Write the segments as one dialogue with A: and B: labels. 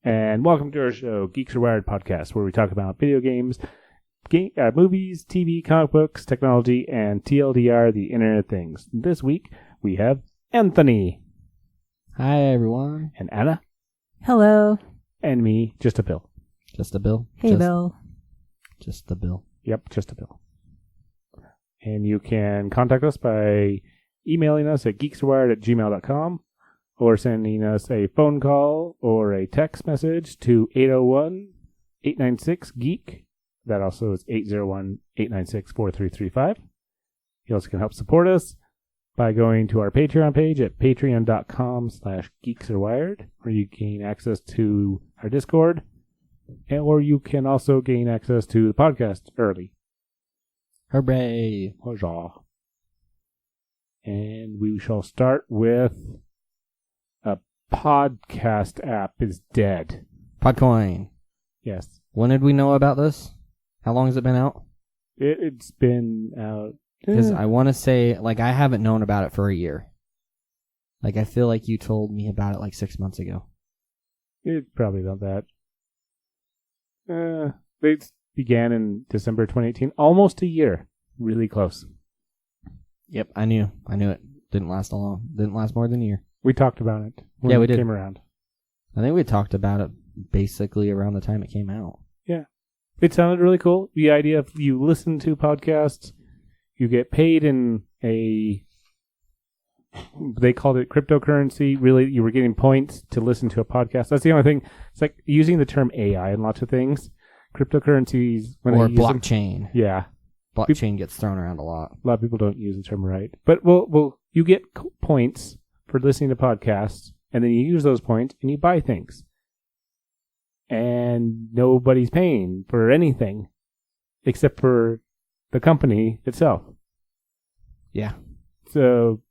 A: And welcome to our show, Geeks Are Wired podcast, where we talk about video games, movies, TV, comic books, technology, and TLDR, the Internet of Things. This week, we have Anthony.
B: Hi, everyone.
A: And Anna.
C: Hello.
A: And me, Just a Bill.
B: Just a Bill?
C: Hey, Bill.
B: Just a Bill.
A: Yep, Just a Bill. And you can contact us by emailing us at geekswired@gmail.com or sending us a phone call or a text message to 801-896-GEEK. That also is 801-896-4335. You also can help support us by going to our Patreon page at patreon.com/geeksarewired, where you gain access to our Discord, or you can also gain access to the podcast early.
B: Hooray.
A: Huzzah. And we shall start with a podcast app is dead.
B: Podcoin.
A: Yes.
B: When did we know about this? How long has it been out?
A: It's been out.
B: Because I want to say, I haven't known about it for a year. I feel like you told me about it 6 months ago.
A: It's probably not that. They began in December 2018. Almost a year. Really close.
B: Yep, I knew it. Didn't last long. Didn't last more than a year.
A: We talked about it when
B: we
A: it
B: did.
A: Came around.
B: I think we talked about it basically around the time it came out.
A: Yeah. It sounded really cool. The idea of you listen to podcasts, you get paid in they called it cryptocurrency. Really, you were getting points to listen to a podcast. That's the only thing. It's like using the term AI in lots of things. Cryptocurrencies.
B: Or blockchain.
A: Yeah.
B: Blockchain gets thrown around a lot.
A: A lot of people don't use the term right. But well, you get points for listening to podcasts, and then you use those points and you buy things. And nobody's paying for anything except for the company itself.
B: Yeah.
A: So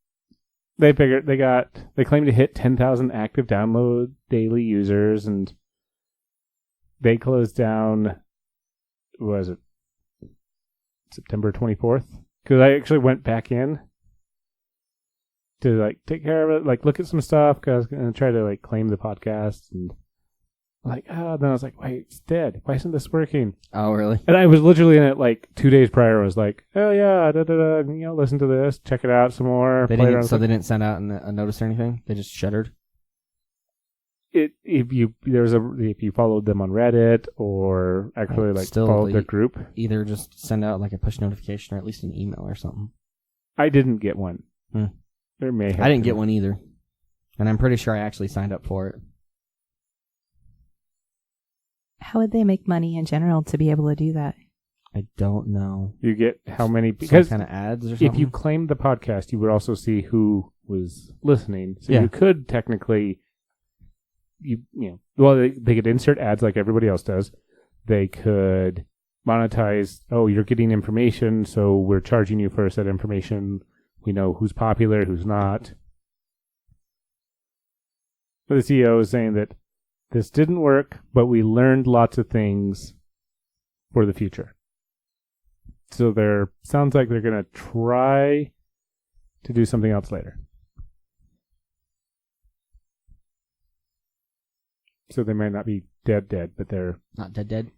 A: they figured they claimed to hit 10,000 active download daily users, and they closed down, what was it, September 24th? Because I actually went back in to take care of it, look at some stuff, because I was going to try to claim the podcast, and then I was like, wait, it's dead. Why isn't this working?
B: Oh, really?
A: And I was literally in it 2 days prior. I was like, oh yeah, listen to this, check it out some more.
B: They didn't send out a notice or anything? They just shuttered?
A: If you followed them on Reddit or actually followed their group.
B: Either just send out a push notification or at least an email or something.
A: I didn't get one. There may have
B: I didn't get one either. And I'm pretty sure I actually signed up for it.
C: How would they make money in general to be able to do that?
B: I don't know.
A: You get how many, because
B: some kind of ads or something?
A: If you claimed the podcast, you would also see who was listening. So
B: yeah.
A: You could technically, they could insert ads like everybody else does. They could monetize, you're getting information, so we're charging you for a set of information. We know who's popular, who's not. But the CEO is saying that this didn't work, but we learned lots of things for the future. So sounds like they're going to try to do something else later. So they might not be dead, but they're...
B: Not dead?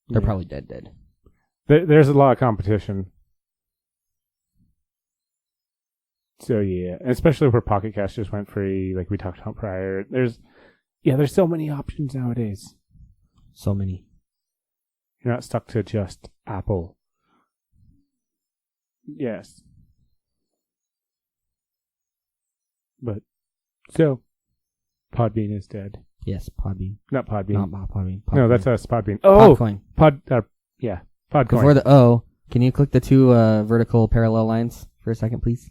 B: They're probably dead.
A: There's a lot of competition. So yeah, especially where Pocket Cast just went free, like we talked about prior. There's so many options nowadays.
B: So many.
A: You're not stuck to just Apple. Yes. But, so, Podbean is dead.
B: Yes, Podbean.
A: Not Podbean.
B: Not Podbean.
A: No, that's us, Podbean. Oh!
B: Podcoin.
A: Podcoin.
B: Before the O, can you click the two vertical parallel lines for a second, please?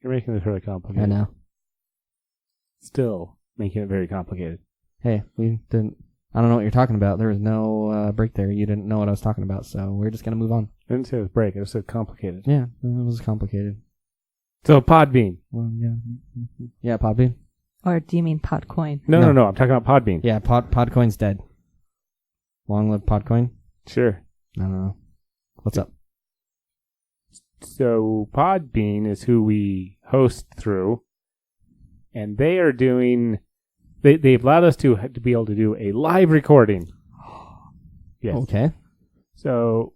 A: You're making this really complicated.
B: I know.
A: Still making it very complicated.
B: Hey, we didn't... I don't know what you're talking about. There was no break there. You didn't know what I was talking about, so we're just going to move on.
A: I didn't say it was break. I said complicated.
B: Yeah, it was complicated.
A: So, Podbean.
B: Well, yeah. Yeah, Podbean.
C: Or do you mean Podcoin?
A: No. I'm talking about Podbean.
B: Yeah, Podcoin's dead. Long live Podcoin?
A: Sure.
B: I don't know. What's up?
A: So Podbean is who we host through, and they are doing they've allowed us to be able to do a live recording. Yes.
B: Okay.
A: So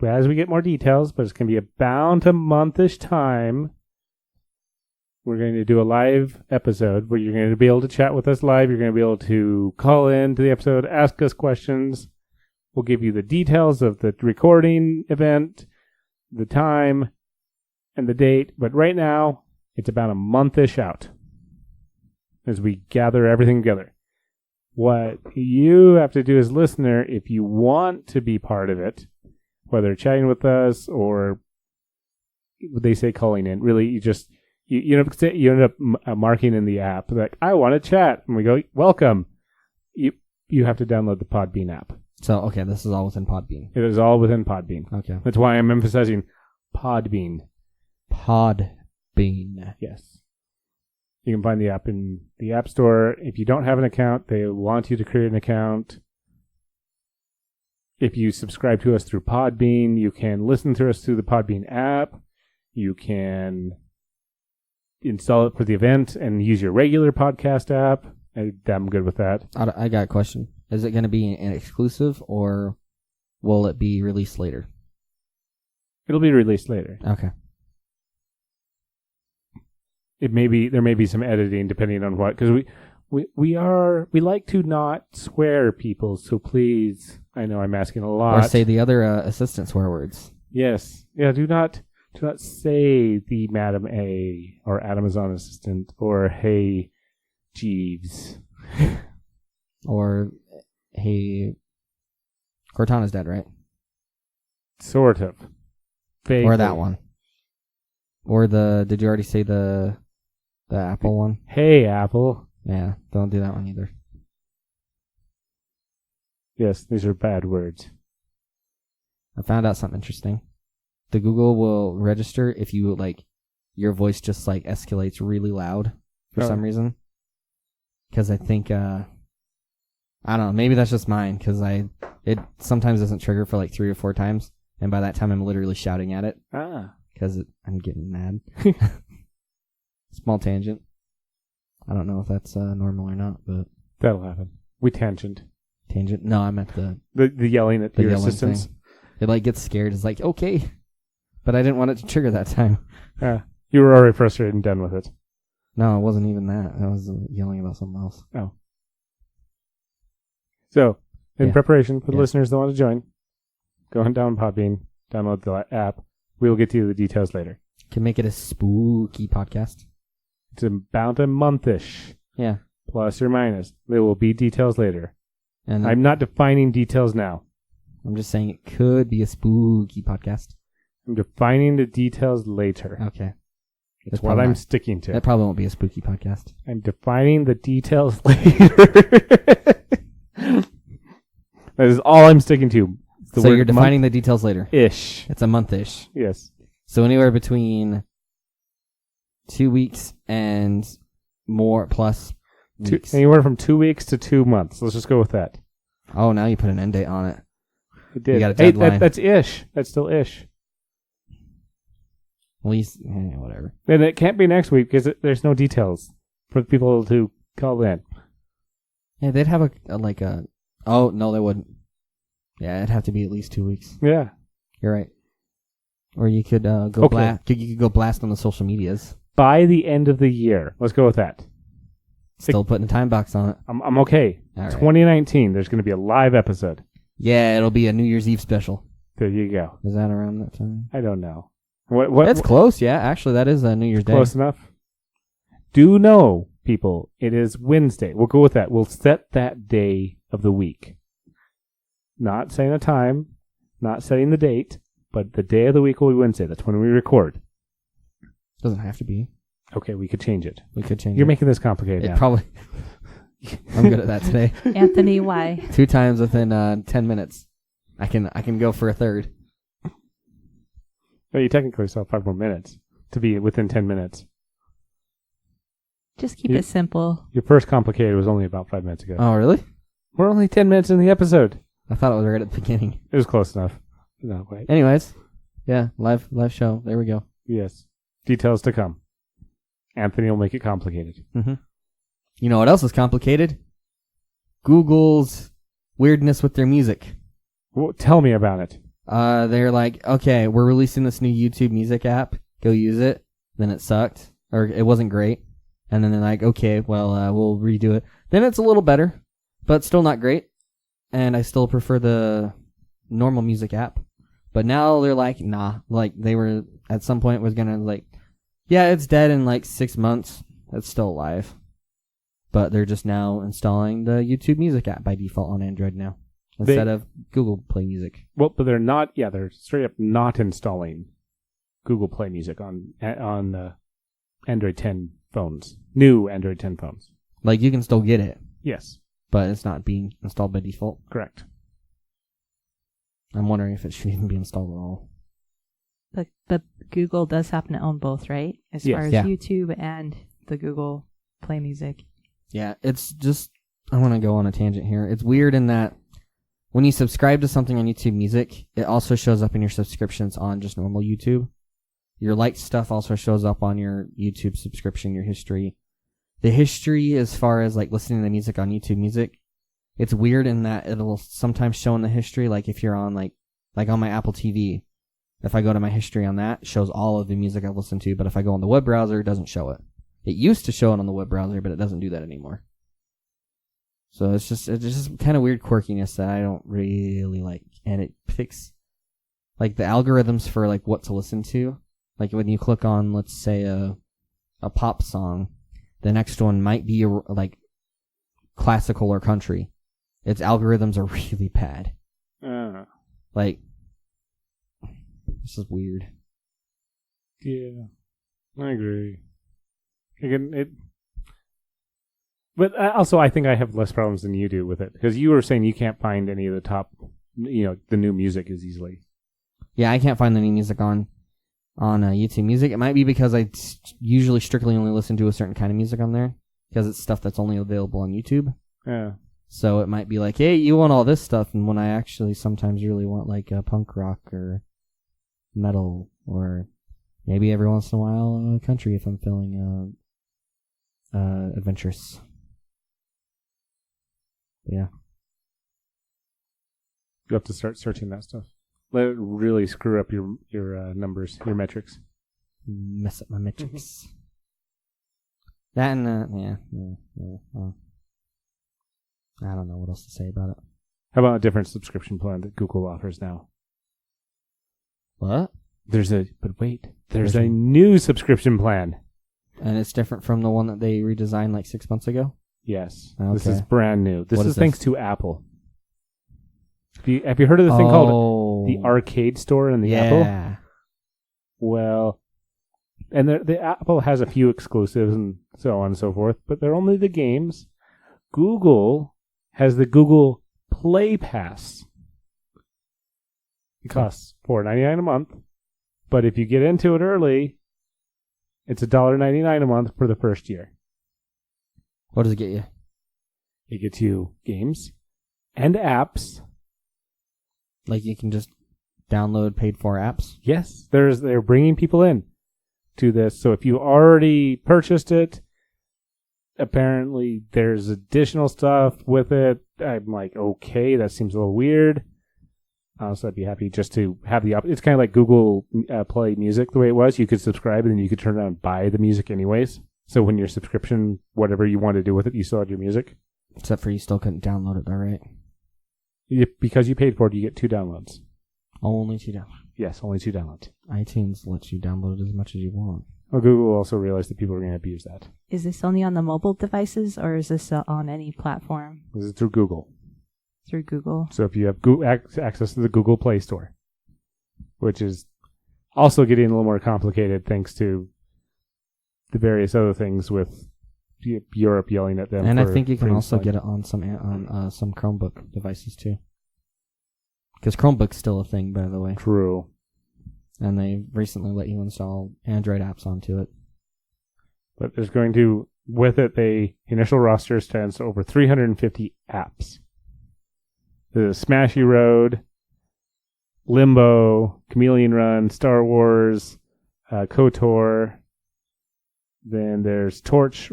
A: as we get more details, but it's going to be about a month-ish time, we're going to do a live episode where you're going to be able to chat with us live. You're going to be able to call in to the episode, ask us questions. We'll give you the details of the recording event, the time, and the date. But right now, it's about a month-ish out as we gather everything together. What you have to do as listener, if you want to be part of it, whether chatting with us or they say calling in, really you end up marking in the app like, I want to chat, and we go, welcome. You have to download the Podbean app.
B: So, okay, this is all within Podbean.
A: It is all within Podbean.
B: Okay.
A: That's why I'm emphasizing Podbean.
B: Podbean.
A: Yes. You can find the app in the App Store. If you don't have an account, they want you to create an account. If you subscribe to us through Podbean, you can listen to us through the Podbean app. You can install it for the event and use your regular podcast app. I'm good with that.
B: I got a question. Is it going to be an exclusive, or will it be released later?
A: It'll be released later.
B: Okay.
A: There may be some editing depending on what, because we like to not swear, people. So please, I know I'm asking a lot.
B: Or say the other assistant swear words.
A: Yes, yeah. Do not say the Madam A or Amazon assistant or hey Jeeves
B: or hey Cortana's dead, right?
A: Sort of. Vaguely.
B: Or that one. Or did you already say the Apple one?
A: Hey, Apple.
B: Yeah, don't do that one either.
A: Yes, these are bad words.
B: I found out something interesting. The Google will register if you, your voice just, escalates really loud for some reason. Because I think, I don't know, maybe that's just mine, because it sometimes doesn't trigger for 3 or 4 times, and by that time I'm literally shouting at it. Because I'm getting mad. Small tangent. I don't know if that's normal or not, but...
A: That'll happen. We tangent.
B: Tangent? No, I meant the
A: yelling at your assistants.
B: Thing. It gets scared. It's okay. But I didn't want it to trigger that time.
A: You were already frustrated and done with it.
B: No, it wasn't even that. I was yelling about something else.
A: Oh. So, in preparation for the listeners that want to join, go on down Podbean, download the app. We'll get to you the details later.
B: Can make it a spooky podcast.
A: It's about a month-ish.
B: Yeah.
A: Plus or minus. There will be details later.
B: And
A: I'm not defining details now.
B: I'm just saying it could be a spooky podcast.
A: I'm defining the details later.
B: Okay.
A: That's what I'm sticking to.
B: That probably won't be a spooky podcast.
A: I'm defining the details later. That is all I'm sticking to.
B: So you're defining the details later.
A: Ish.
B: It's a month-ish.
A: Yes.
B: So anywhere between 2 weeks and more plus weeks.
A: Anywhere from 2 weeks to 2 months. Let's just go with that.
B: Oh, now you put an end date on it.
A: It did.
B: You got a deadline.
A: That's ish. That's still ish.
B: At least, whatever.
A: And it can't be next week because there's no details for people to call in.
B: Yeah, they'd have oh, no, they wouldn't. Yeah, it'd have to be at least 2 weeks.
A: Yeah.
B: You're right. Or you could go blast. You could go blast on the social medias.
A: By the end of the year. Let's go with that.
B: Still putting a time box on it.
A: I'm okay.
B: All
A: 2019, there's going to be a live episode.
B: Yeah, it'll be a New Year's Eve special.
A: There you go.
B: Is that around that time?
A: I don't know. What?
B: That's close, yeah. Actually, that is a New Year's Day.
A: Close enough. Do know, people, it is Wednesday. We'll go with that. We'll set that day of the week. Not saying a time, not setting the date, but the day of the week will be Wednesday. That's when we record.
B: Doesn't have to be.
A: Okay, we could change it.
B: You're
A: making this complicated now.
B: Probably. I'm good at that today.
C: Anthony, why?
B: 2 times within 10 minutes. I can go for a third.
A: Well, you technically still have 5 more minutes to be within 10 minutes.
C: Just keep it simple.
A: Your first complicated was only about 5 minutes ago.
B: Oh, really?
A: We're only 10 minutes in the episode.
B: I thought it was right at the beginning.
A: It was close enough. No, wait.
B: Anyways, yeah, live show. There we go.
A: Yes. Details to come. Anthony will make it complicated.
B: Mm-hmm. You know what else is complicated? Google's weirdness with their music.
A: Well, tell me about it.
B: They're like, okay, we're releasing this new YouTube music app. Go use it. Then it sucked, or it wasn't great. And then they're like, okay, well, we'll redo it. Then it's a little better, but still not great. And I still prefer the normal music app. But now they're like, nah. Like, they were, at some point, was gonna, like, yeah, it's dead in, like, 6 months. It's still alive. But they're just now installing the YouTube music app by default on Android now. Instead of Google Play Music.
A: Well, but they're not, they're straight up not installing Google Play Music on Android 10 phones. New Android 10 phones.
B: Like, you can still get it.
A: Yes.
B: But it's not being installed by default.
A: Correct.
B: I'm wondering if it should even be installed at all.
C: But Google does happen to own both, right? As far as YouTube and the Google Play Music.
B: Yeah, it's just, I want to go on a tangent here. It's weird in that when you subscribe to something on YouTube Music, it also shows up in your subscriptions on just normal YouTube. Your liked stuff also shows up on your YouTube subscription, your history. The history, as far as like listening to music on YouTube Music, it's weird in that it'll sometimes show in the history, like if you're on like on my Apple TV, if I go to my history on that, it shows all of the music I've listened to, but if I go on the web browser, it doesn't show it. It used to show it on the web browser, but it doesn't do that anymore. So it's just kind of weird quirkiness that I don't really like. And it picks like the algorithms for like what to listen to. Like when you click on, let's say a pop song, the next one might be like classical or country. Its algorithms are really bad. Like, this is weird.
A: Yeah, I agree. Again, but also I think I have less problems than you do with it, because you were saying you can't find any of the top, the new music as easily.
B: Yeah, I can't find any music on YouTube Music. It might be because I usually strictly only listen to a certain kind of music on there, because it's stuff that's only available on YouTube.
A: Yeah.
B: So it might be like, hey, you want all this stuff, and when I actually sometimes really want like punk rock or metal, or maybe every once in a while country if I'm feeling adventurous. Yeah.
A: You have to start searching that stuff. Let it really screw up your numbers, your metrics.
B: Mess up my metrics. That and yeah. I don't know what else to say about it.
A: How about a different subscription plan that Google offers now?
B: What?
A: There's a new subscription plan.
B: And it's different from the one that they redesigned like 6 months ago?
A: Yes.
B: Okay.
A: This is brand new. This is thanks to Apple. Have you heard of the thing called the Arcade Store in the Apple? Well, and the Apple has a few exclusives and so on and so forth, but they're only the games. Google has the Google Play Pass. It costs $4.99 a month, but if you get into it early, it's $1.99 a month for the first year.
B: What does it get you?
A: It gets you games and apps.
B: Like you can just download paid-for apps?
A: Yes, they're bringing people in to this. So if you already purchased it, apparently there's additional stuff with it. I'm like, okay, that seems a little weird. So I'd be happy just to have the it's kind of like Google Play Music the way it was. You could subscribe and then you could turn around and buy the music anyways. So when your subscription, whatever you want to do with it, you still had your music.
B: Except for you still couldn't download it though, right?
A: Because you paid for it, you get 2 downloads.
B: Only 2 downloads?
A: Yes, only 2 downloads.
B: iTunes lets you download as much as you want.
A: Well, Google also realized that people are going to abuse that.
C: Is this only on the mobile devices, or is this on any platform?
A: This is through Google.
C: Through Google.
A: So if you have access to the Google Play Store, which is also getting a little more complicated thanks to the various other things with Europe yelling at them.
B: And I think you can also get it on some Chromebook devices too. Because Chromebook's still a thing, by the way.
A: True.
B: And they recently let you install Android apps onto it.
A: But there's going to, with it, the initial roster stands to over 350 apps. There's Smashy Road, Limbo, Chameleon Run, Star Wars, KOTOR. Then there's Torch,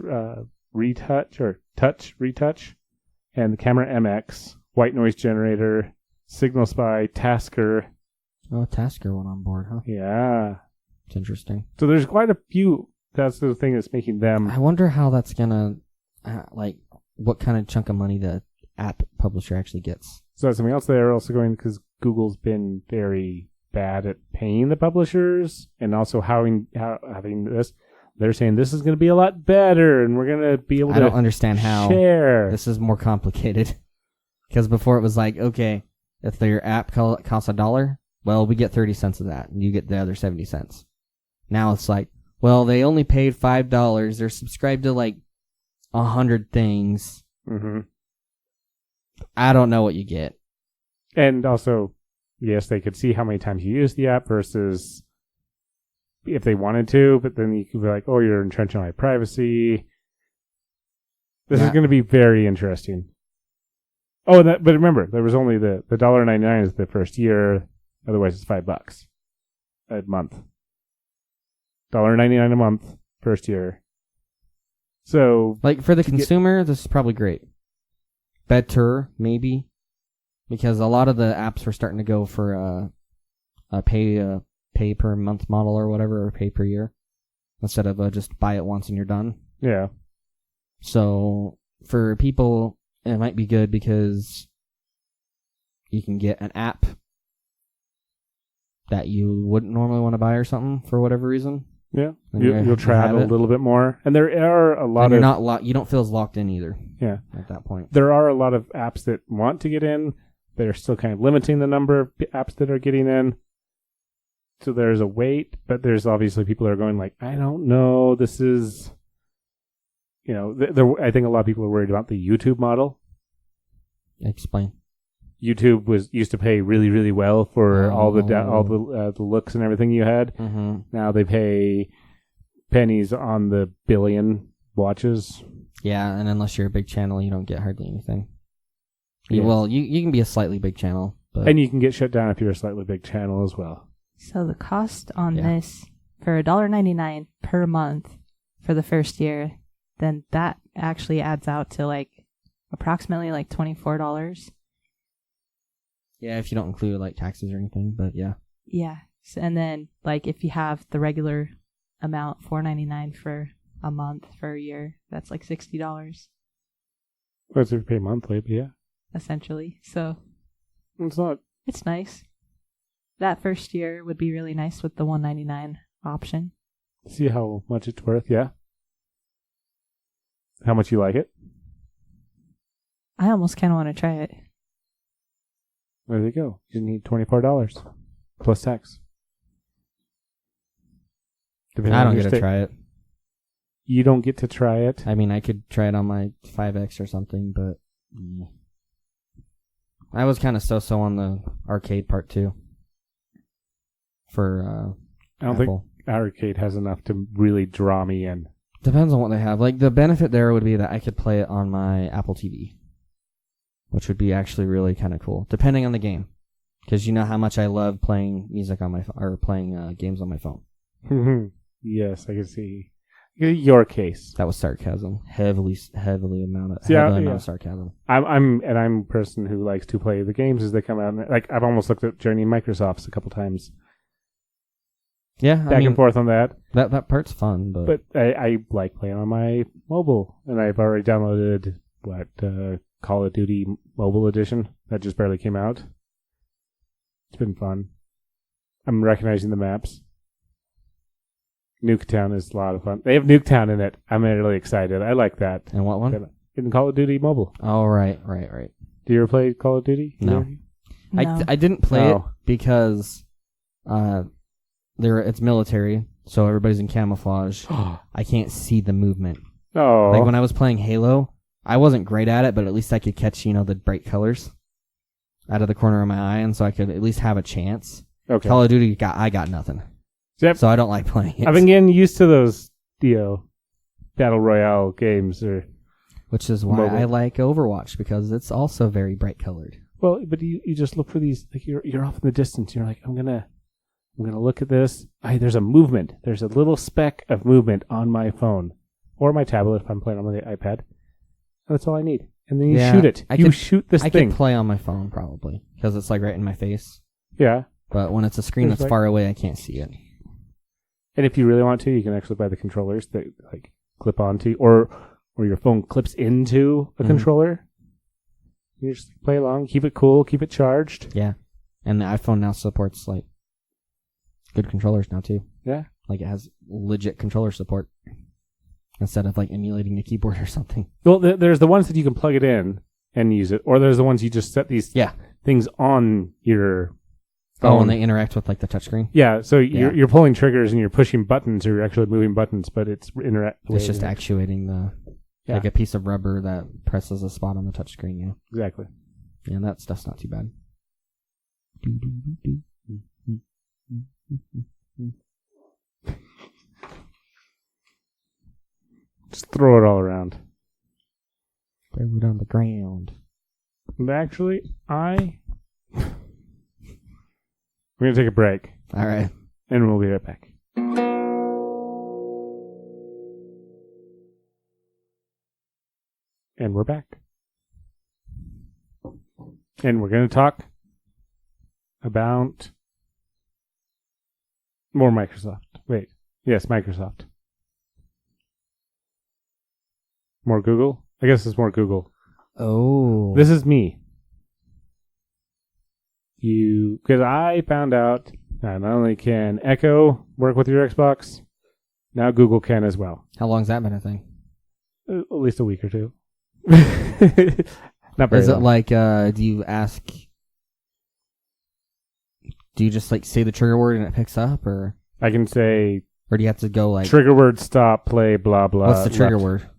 A: Retouch or Touch Retouch, and the Camera MX, White Noise Generator, Signal Spy, Tasker.
B: Oh, Tasker went on board, huh?
A: Yeah.
B: It's interesting.
A: So there's quite a few. That's the thing that's making them.
B: I wonder how that's gonna, what kind of chunk of money the app publisher actually gets.
A: So that's something else they're also going, because Google's been very bad at paying the publishers, and also having this. They're saying this is going to be a lot better, and we're going to be able to.
B: I don't understand how
A: share.
B: This is more complicated. Because before it was like, okay, if your app costs $1, well, we get 30 cents of that, and you get the other 70 cents. Now it's like, well, they only paid $5. They're subscribed to like 100 things.
A: Mm-hmm.
B: I don't know what you get.
A: And also, yes, they could see how many times you use the app versus if they wanted to, but then you could be like, oh, you're entrenching my privacy. This is going to be very interesting. Oh, but remember, there was only the $1.99 is the first year. Otherwise, it's $5 a month. $1.99 a month, first year. So,
B: like for the consumer, this is probably great. Better, maybe, because a lot of the apps were starting to go for a pay per month model or whatever, or pay per year, instead of just buy it once and you're done.
A: Yeah.
B: So for people, it might be good because you can get an app that you wouldn't normally want to buy or something for whatever reason.
A: Yeah, you'll try it a little bit more, and there are a lot of
B: you don't feel as locked in either.
A: Yeah,
B: at that point,
A: there are a lot of apps that want to get in. They're still kind of limiting the number of apps that are getting in. So there's a wait, but there's obviously people that are going like, I don't know. This is, I think a lot of people are worried about the YouTube model.
B: Explain.
A: YouTube used to pay really, really well for all the looks and everything you had.
B: Mm-hmm.
A: Now they pay pennies on the billion watches.
B: Yeah, and unless you're a big channel, you don't get hardly anything.
A: Yes.
B: Well, you can be a slightly big channel, but
A: and you can get shut down if you're a slightly big channel as well.
C: So the cost on this for $1.99 per month for the first year, then that actually adds out to like approximately like $24.
B: Yeah, if you don't include like taxes or anything, but yeah.
C: Yeah. So, and then like if you have the regular amount, $4.99 for a month for a year, that's like $60.
A: That's if you pay monthly, but yeah.
C: Essentially. So
A: it's
C: nice. That first year would be really nice with the $1.99 option.
A: See how much it's worth, yeah. How much you like it?
C: I almost kind of want to try it.
A: There you go. You need $24 plus tax.
B: I don't get to try it.
A: You don't get to try it?
B: I mean, I could try it on my 5X or something, but I was kind of so on the arcade part too. For
A: I don't think arcade has enough to really draw me in.
B: Depends on what they have. Like the benefit there would be that I could play it on my Apple TV, which would be actually really kind of cool, depending on the game. Because you know how much I love playing music on my phone, or playing games on my phone.
A: Yes, I can see your case.
B: That was sarcasm, heavily amount of sarcasm.
A: I'm a person who likes to play the games as they come out. Like I've almost looked at Journey Microsoft's a couple times.
B: Yeah,
A: back and forth on that.
B: That part's fun, but
A: I like playing on my mobile, and I've already downloaded Call of Duty Mobile Edition that just barely came out. It's been fun. I'm recognizing the maps. Nuketown is a lot of fun. They have Nuketown in it. I'm really excited. I like that.
B: And what one?
A: In Call of Duty Mobile.
B: Oh, right.
A: Do you ever play Call of Duty?
B: No. I didn't play it because it's military, so everybody's in camouflage. I can't see the movement.
A: Oh.
B: Like when I was playing Halo, I wasn't great at it, but at least I could catch, the bright colors out of the corner of my eye, and so I could at least have a chance.
A: Okay.
B: Call of Duty, I got nothing.
A: Yep.
B: So I don't like playing it.
A: I've been getting used to those, Battle Royale games.
B: Which is why I like Overwatch, because it's also very bright colored.
A: Well, but you just look for these, like you're off in the distance, you're like, I'm gonna look at this. There's a movement. There's a little speck of movement on my phone. or my tablet if I'm playing on the iPad. That's all I need. And then you
B: Yeah,
A: shoot it.
B: I
A: You
B: could-
A: shoot this
B: I
A: thing.
B: could play on my phone probably because it's like right in my face.
A: Yeah.
B: But when it's a screen
A: It's
B: that's
A: like-
B: far away, I can't see it.
A: And if you really want to, you can actually buy the controllers that like clip onto, or your phone clips into a
B: Mhm.
A: controller. You just play along, keep it cool, keep it charged.
B: Yeah, and the iPhone now supports like good controllers now too.
A: Yeah.
B: Like it has legit controller support instead of like emulating a keyboard or something.
A: Well, there's the ones that you can plug it in and use it, or there's the ones you just set these
B: Yeah.
A: things on your phone.
B: Oh, and they interact with like the touchscreen.
A: Yeah, so
B: Yeah.
A: you're pulling triggers and you're pushing buttons, or you're actually moving buttons, but it's
B: It's just actuating the like a piece of rubber that presses a spot on the touchscreen. Yeah,
A: Exactly.
B: yeah, that stuff's not too bad.
A: Just throw it all around.
B: Throw it on the ground.
A: And actually, we're going to take a break,
B: All right.
A: and we'll be right back. And we're back. And we're going to talk about more Microsoft. Wait. Yes, Microsoft. More Google? I guess it's more Google.
B: Oh,
A: This is me. Because I found out that not only can Echo work with your Xbox, now Google can as well.
B: how long's that been a thing?
A: At least a week or two. Not very
B: Is it
A: long.
B: like do you ask? Do you just like say the trigger word and it picks up, or
A: I can say
B: do you have to go like
A: trigger word, stop, play, blah, blah.
B: what's the trigger
A: left.
B: word?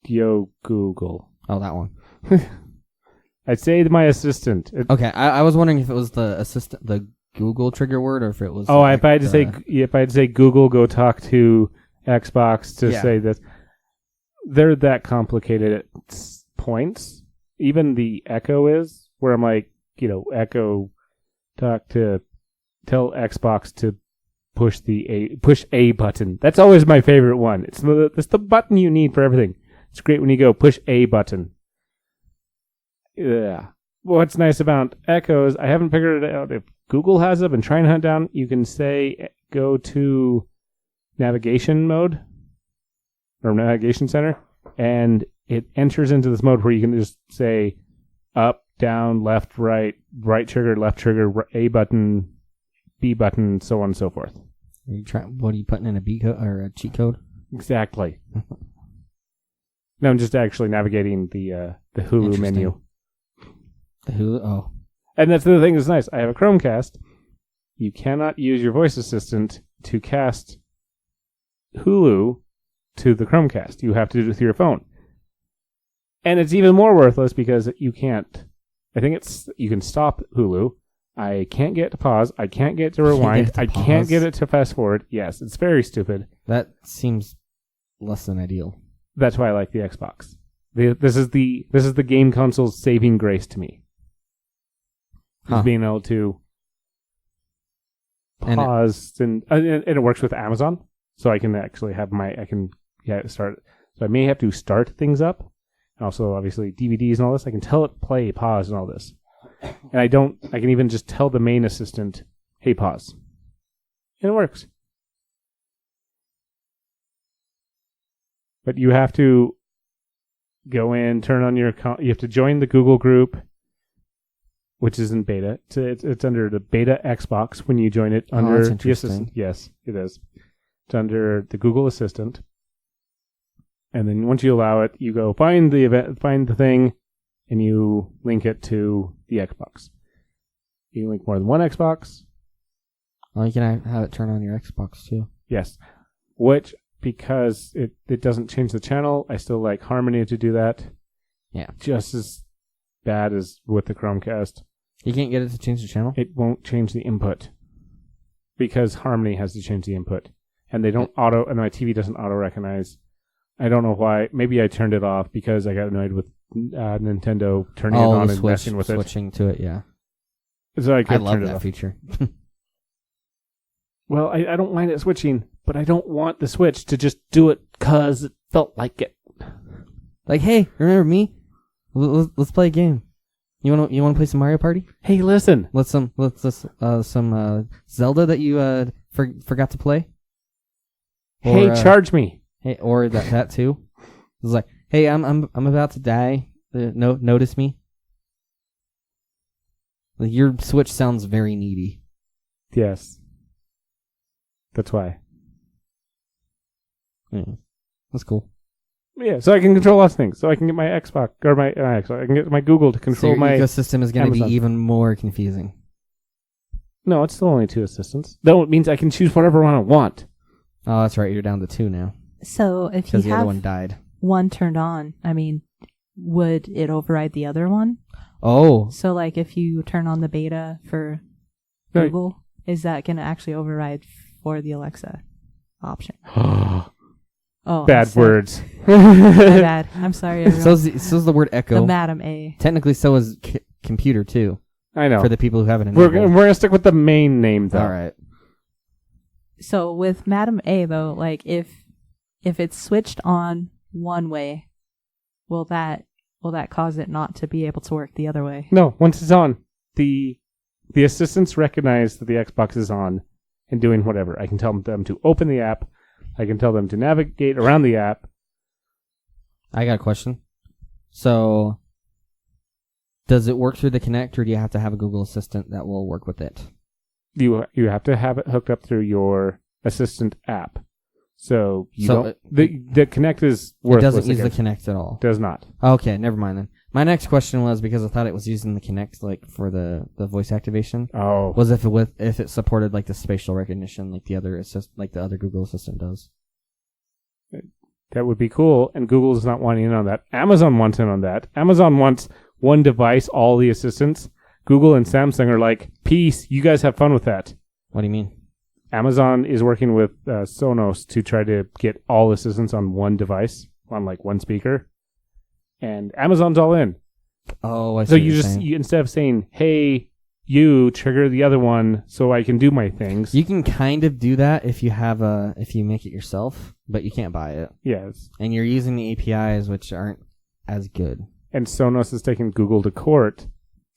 A: Yo, Google.
B: Oh, that one.
A: I'd say to my assistant.
B: Okay, I was wondering if it was the assistant, the Google trigger word, or if it was.
A: Oh,
B: like
A: if I had to say Google, go talk to Xbox to
B: Yeah.
A: say this. They're that complicated at points. Even the Echo is, where I'm like, Echo, tell Xbox to push A button. That's always my favorite one. It's the button you need for everything. It's great when you go push A button. Yeah. What's nice about Echo is I haven't figured it out if Google has it. I've been trying to hunt down. You can say go to navigation mode or navigation center, and it enters into this mode where you can just say up, down, left, right trigger, left trigger, A button, B button, so on and so forth.
B: What are you putting in a B code or a cheat code?
A: Exactly. No, I'm just actually navigating the Hulu
B: Interesting.
A: menu.
B: The Hulu. Oh,
A: And that's the other thing that's nice. I have a Chromecast. You cannot use your voice assistant to cast Hulu to the Chromecast. You have to do it through your phone. And it's even more worthless because you can't. I think you can stop Hulu. I can't get to pause. I can't get to rewind. I can't get it to fast forward. Yes, it's very stupid.
B: that seems less than ideal.
A: That's why I like the Xbox. This is the game console's saving grace to me.
B: Huh.
A: Is being able to
B: And
A: pause and it works with Amazon, so I can actually have start. So I may have to start things up. Also, obviously DVDs and all this. I can tell it play, pause, and all this. And I can even just tell the main assistant, "Hey, pause," and it works. But you have to go in, turn on you have to join the Google group, which is in beta. It's under the beta Xbox when you join it under
B: that's
A: the
B: interesting.
A: assistant. Yes, it is. It's under the Google Assistant. And then once you allow it, you go find the thing, and you link it to the Xbox. You can link more than one Xbox.
B: Oh, you can have it turn on your Xbox too.
A: Yes. Which, because it doesn't change the channel, I still like Harmony to do that.
B: Yeah.
A: Just as bad as with the Chromecast.
B: You can't get it to change the channel.
A: It won't change the input. Because Harmony has to change the input. And they don't and my TV doesn't auto recognize. I don't know why. Maybe I turned it off because I got annoyed with Nintendo turning it on and messing with it.
B: Switching to it, yeah.
A: So I
B: I love
A: turned it
B: that
A: off.
B: feature.
A: Well, I don't mind it switching, but I don't want the Switch to just do it because it felt like it.
B: Like, hey, remember me? Let's play a game. You want to play some Mario Party?
A: Hey, listen.
B: Let's some Zelda that you forgot to play.
A: Hey, charge me.
B: Hey, or that too. It's like, hey, I'm about to die. Notice me. Like, your Switch sounds very needy.
A: Yes. That's why.
B: Yeah, that's cool.
A: Yeah, so I can control lots of things. So I can get my Xbox or my I can get my Google to control
B: your
A: my
B: ecosystem is going to be
A: Amazon.
B: even more confusing.
A: No, it's still only 2 assistants. Though it means I can choose whatever one I want.
B: Oh, that's right. You're down to 2 now
C: So if you
B: because the other
C: have
B: one died.
C: one turned on, I mean, would it override the other one?
B: Oh,
C: So like if you turn on the beta for
A: Right.
C: Google, is that going to actually override for the Alexa option? Oh,
A: Bad words.
C: My bad. I'm sorry, everyone.
B: so's the word echo.
C: The Madam A.
B: Technically, so is computer too.
A: I know.
B: For the people who haven't
A: We're
B: enabled.
A: gonna stick with the main name though.
B: All right.
C: So with Madam A though, like if it's switched on one way, will that cause it not to be able to work the other way?
A: No, once it's on, the assistants recognize that the Xbox is on and doing whatever. I can tell them to open the app. I can tell them to navigate around the app.
B: I got a question. So, does it work through the Kinect, or do you have to have a Google Assistant that will work with it?
A: You have to have it hooked up through your Assistant app. So you
B: So
A: don't. The Kinect is
B: It
A: worthless.
B: doesn't use the
A: against-
B: Kinect at all.
A: Does not.
B: Okay, never mind then. My next question was, because I thought it was using the Kinect like for the voice activation,
A: Oh,
B: was if it supported like the spatial recognition like the other Google Assistant does.
A: that would be cool. And Google's not wanting in on that. Amazon wants in on that. Amazon wants one device, all the assistants. Google and Samsung are like, peace. You guys have fun with that.
B: What do you mean?
A: Amazon is working with Sonos to try to get all assistants on one device, on like one speaker, and Amazon's all in.
B: Oh, I see.
A: So
B: what
A: you
B: you're
A: just
B: saying.
A: instead of saying, "Hey, you trigger the other one so I can do my things,"
B: You can kind of do that if you make it yourself, but you can't buy it,
A: yes.
B: and you're using the APIs, which aren't as good.
A: And Sonos is taking Google to court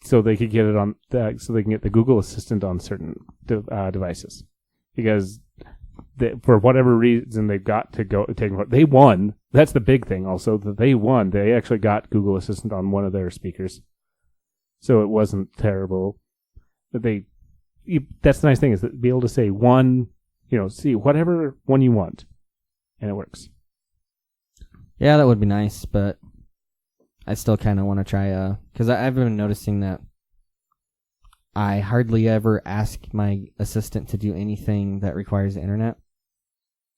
A: so they could get it on so they can get the Google Assistant on certain devices. Because for whatever reason they've got to go take. They won. That's the big thing. Also, that they won. They actually got Google Assistant on one of their speakers, so it wasn't terrible. But that's the nice thing is that be able to say one, see whatever one you want, and it works.
B: Yeah, that would be nice, but I still kind of want to try because I've been noticing that I hardly ever ask my assistant to do anything that requires the internet.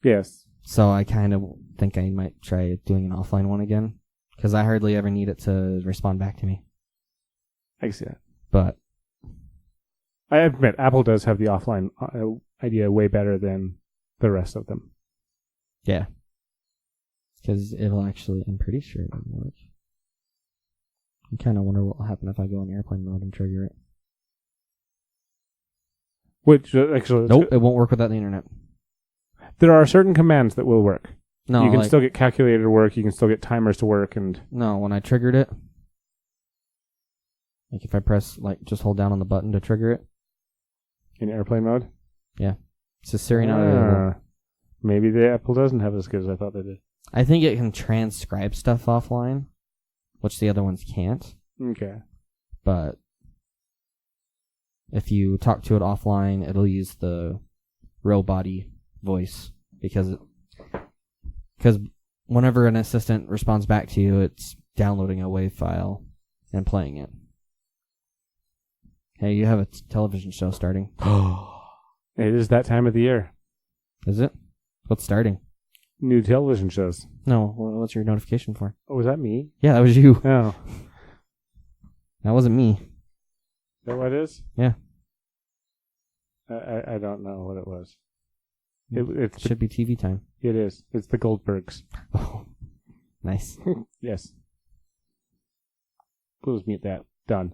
A: Yes.
B: So I kind of think I might try doing an offline one again because I hardly ever need it to respond back to me.
A: I can see that.
B: But
A: I admit Apple does have the offline idea way better than the rest of them.
B: yeah, because it'll actually, I'm pretty sure it'll work. I kind of wonder what will happen if I go in airplane mode and trigger it.
A: Which actually,
B: Nope, it won't work without the internet.
A: there are certain commands that will work.
B: No,
A: you can
B: like,
A: still get calculator to work. You can still get timers to work, and
B: no, when I triggered it, like if I press, like, just hold down on the button to trigger it,
A: in airplane mode.
B: it says Siri not available.
A: Maybe the Apple doesn't have it as good as I thought they did.
B: I think it can transcribe stuff offline, which the other ones can't.
A: Okay.
B: But if you talk to it offline, it'll use the real body voice because whenever an assistant responds back to you, it's downloading a WAV file and playing it. Hey, you have a television show starting.
A: It is that time of the year.
B: Is it? What's starting?
A: New television shows.
B: No, what's your notification for?
A: Oh, was that me?
B: Yeah, that was you.
A: Oh.
B: That wasn't me.
A: Is that what it is?
B: Yeah.
A: I don't know what it was.
B: It should be TV time.
A: It is. It's the Goldbergs.
B: Oh, nice.
A: Yes. Please mute that. Done.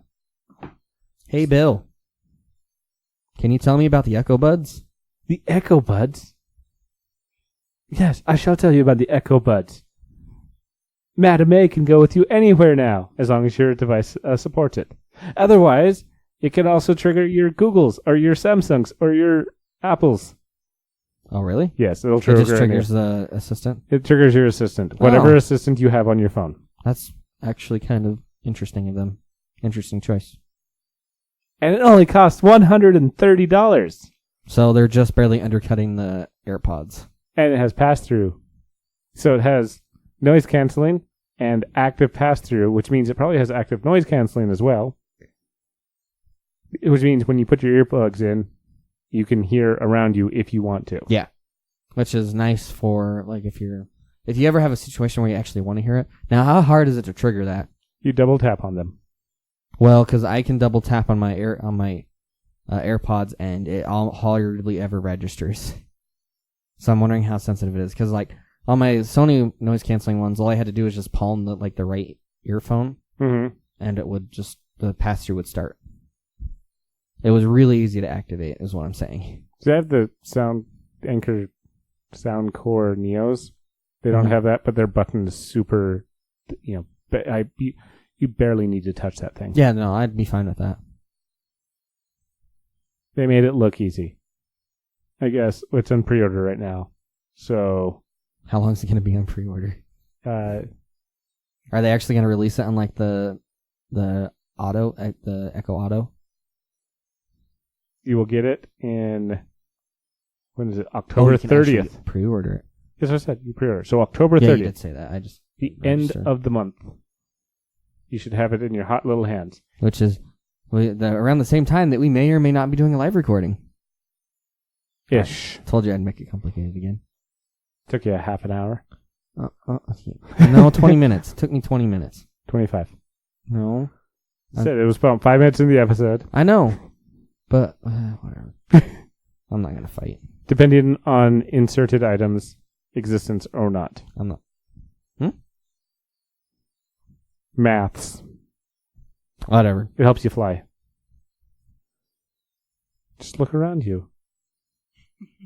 B: Hey, Bill. Can you tell me about the Echo Buds?
A: The Echo Buds? Yes, I shall tell you about the Echo Buds. Madame A can go with you anywhere now, as long as your device supports it. Otherwise, it can also trigger your Googles or your Samsungs or your Apples.
B: Oh, really?
A: Yes, it'll
B: It
A: trigger.
B: just triggers the assistant?
A: It triggers your assistant, whatever
B: Oh.
A: assistant you have on your phone.
B: That's actually kind of interesting of them. Interesting choice.
A: And it only costs $130.
B: So they're just barely undercutting the AirPods.
A: And it has pass-through. So it has noise canceling and active pass-through, which means it probably has active noise canceling as well. Which means when you put your earplugs in, you can hear around you if you want to.
B: Yeah. Which is nice for, like, if you ever have a situation where you actually want to hear it. Now, how hard is it to trigger that?
A: You double tap on them.
B: Well, because I can double tap on my AirPods and it hardly ever registers. So I'm wondering how sensitive it is. Because, like, on my Sony noise canceling ones, all I had to do was just palm the right earphone, and it would just, the pass-through would start. It was really easy to activate, is what I'm saying.
A: So I have the Soundcore Neos. They don't have that, but their button is super, you barely need to touch that thing.
B: Yeah, no, I'd be fine with that.
A: They made it look easy. I guess it's on pre-order right now. So,
B: How long is it going to be on pre-order? Are they actually going to release it on like the Echo Auto?
A: You will get it in, when is it? October 30th.
B: Pre-order it.
A: Yes, I said you pre-order. So October 30th.
B: Yeah, you did say that.
A: The end of the month. You should have it in your hot little hands.
B: Which is around the same time that we may or may not be doing a live recording.
A: Ish.
B: Told you I'd make it complicated again.
A: Took you a half an hour.
B: No, 20 minutes. It took me 20 minutes.
A: 25.
B: No.
A: Said it was about 5 minutes in the episode.
B: I know. But, whatever. I'm not going to fight.
A: Depending on inserted items, existence or not.
B: I'm not.
A: Maths.
B: Whatever.
A: It helps you fly. Just look around you.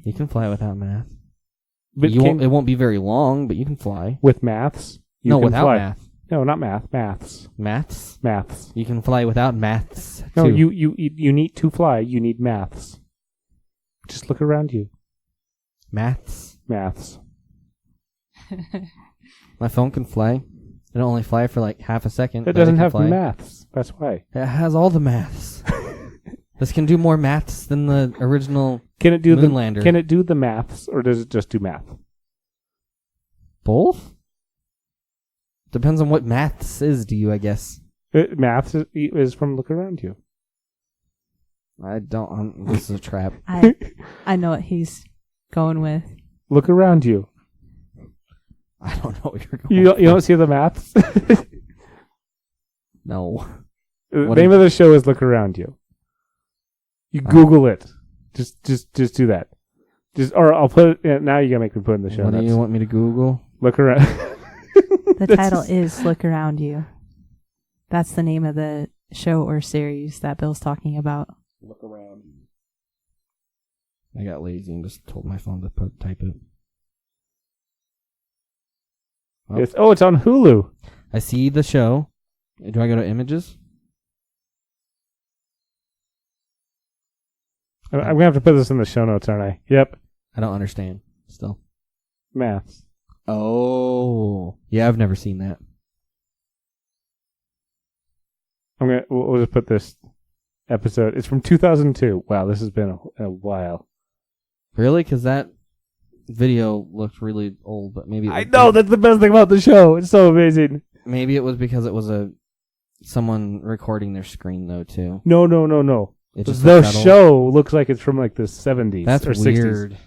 B: You can fly without math.
A: But
B: It won't be very long, but you can fly.
A: With maths? You can
B: without
A: fly.
B: math.
A: No, not math. Maths.
B: Maths?
A: Maths.
B: You can fly without maths.
A: No,
B: too.
A: you need to fly. You need maths. Just look around you.
B: Maths?
A: Maths.
B: My phone can fly. It'll only fly for like half a second.
A: It doesn't have maths. That's why.
B: It has all the maths. This can do more maths than the original
A: Can it do
B: Moonlander.
A: Can it do the maths, or does it just do math?
B: Both? Depends on what maths is to you, I guess.
A: Maths is from look around you.
B: I don't. This is a trap.
C: I know what he's going with.
A: Look around you.
B: I don't know what you're going
A: You don't see the maths?
B: No.
A: The name of the show is Look Around You. You Google it. Just do that. Or I'll put it. Now you gotta make me put it in the show
B: What
A: notes.
B: do you want me to Google?
A: Look around.
C: The title is Look Around You. That's the name of the show or series that Bill's talking about.
B: Look around. I got lazy and just told my phone to type it.
A: It's on Hulu.
B: I see the show. Do I go to images?
A: I'm gonna have to put this in the show notes, aren't I? Yep.
B: I don't understand. Still.
A: Maths.
B: Oh. Yeah, I've never seen that.
A: We'll just put this episode. It's from 2002. Wow, this has been a while.
B: Really? Because that video looked really old, but maybe...
A: I know, that's the best thing about the show. It's so amazing.
B: Maybe it was because it was someone recording their screen, though, too.
A: No. The show looks like it's from like the 70s
B: That's
A: or
B: weird.
A: 60s.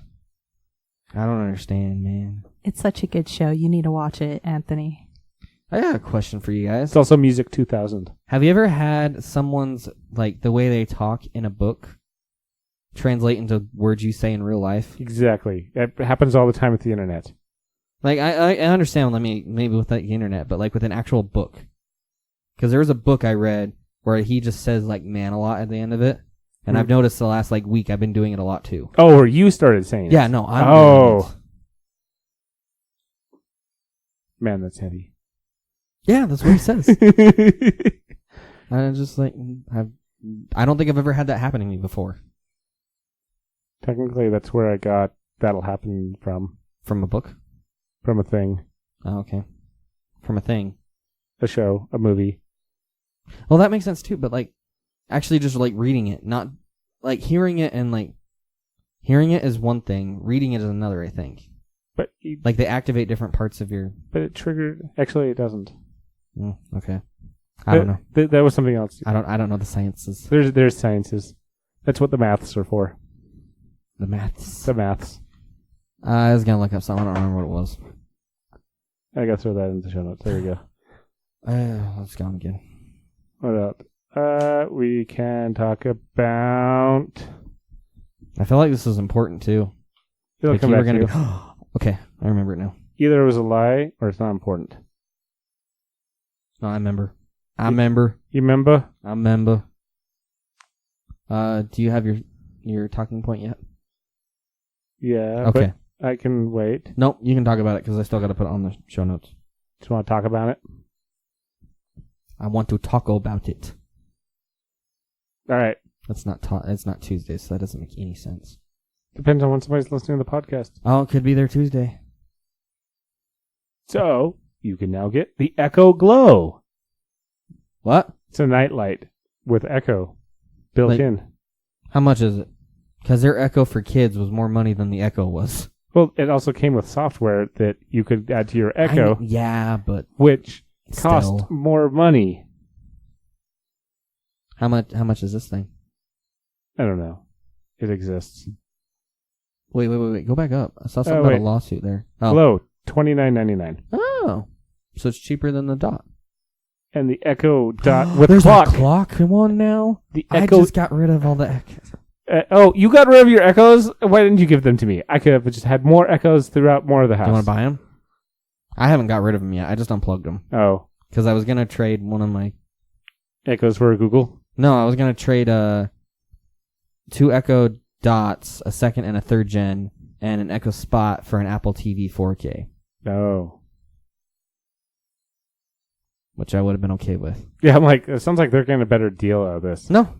B: I don't understand, man.
C: It's such a good show. You need to watch it, Anthony.
B: I got a question for you guys.
A: It's also Music 2000.
B: Have you ever had someone's, like, the way they talk in a book translate into words you say in real life?
A: Exactly. It happens all the time with the internet.
B: Like, I understand, maybe with the internet, but, like, with an actual book. Because there was a book I read where he just says, like, man a lot at the end of it. And I've noticed the last, like, week I've been doing it a lot, too.
A: Oh, or you started saying it.
B: Yeah, no, I'm doing it.
A: Man, that's heavy.
B: Yeah, that's what he says. I'm just like, I don't think I've ever had that happen to me before.
A: Technically, that's where I got That'll Happen from.
B: From a book?
A: From a thing.
B: Oh, okay. From a thing.
A: A show. A movie.
B: Well, that makes sense too, but like, actually just like reading it, not like hearing it and like, hearing it is one thing, reading it is another, I think.
A: But
B: like they activate different parts of your...
A: But it triggered... Actually, it doesn't.
B: Okay. I don't know.
A: That was something else.
B: I don't know the sciences.
A: There's sciences. That's what the maths are for.
B: The maths.
A: The maths.
B: I was gonna look up something. I don't remember what it was.
A: I gotta throw that in the show notes. There we go.
B: Let's go again.
A: What up? We can talk about...
B: I feel like this is important too.
A: It'll come back to you.
B: Okay, I remember it now.
A: Either it was a lie or it's not important.
B: No, I remember. I remember.
A: You remember?
B: I remember. Do you have your talking point yet?
A: Yeah.
B: Okay.
A: But I can wait.
B: Nope, you can talk about it because I still got to put it on the show notes.
A: Just want to talk about it?
B: I want to talk about it.
A: All right.
B: It's not Tuesday, so that doesn't make any sense.
A: Depends on when somebody's listening to the podcast.
B: Oh, it could be their Tuesday.
A: So, you can now get the Echo Glow.
B: What?
A: It's a nightlight with Echo built in.
B: How much is it? Because their Echo for kids was more money than the Echo was.
A: Well, it also came with software that you could add to your Echo.
B: Yeah, but...
A: Which cost more money.
B: How much is this thing?
A: I don't know. It exists.
B: Wait. Go back up. I saw something about a lawsuit there. Oh.
A: Glow, $29.99.
B: Oh. So it's cheaper than the Dot.
A: And the Echo Dot with
B: There's
A: clock.
B: A clock. Come on now.
A: The Echo...
B: I just got rid of all the
A: Echoes. You got rid of your Echoes? Why didn't you give them to me? I could have just had more Echoes throughout more of the house.
B: Do you want to buy them? I haven't got rid of them yet. I just unplugged them.
A: Oh.
B: Because I was going to trade one of my...
A: Echoes for a Google?
B: No, I was going to trade 2 Echo Dots, a second and a third gen, and an Echo Spot for an Apple TV 4K.
A: Oh.
B: Which I would have been okay with.
A: Yeah, I'm like, it sounds like they're getting a better deal out of this.
B: No.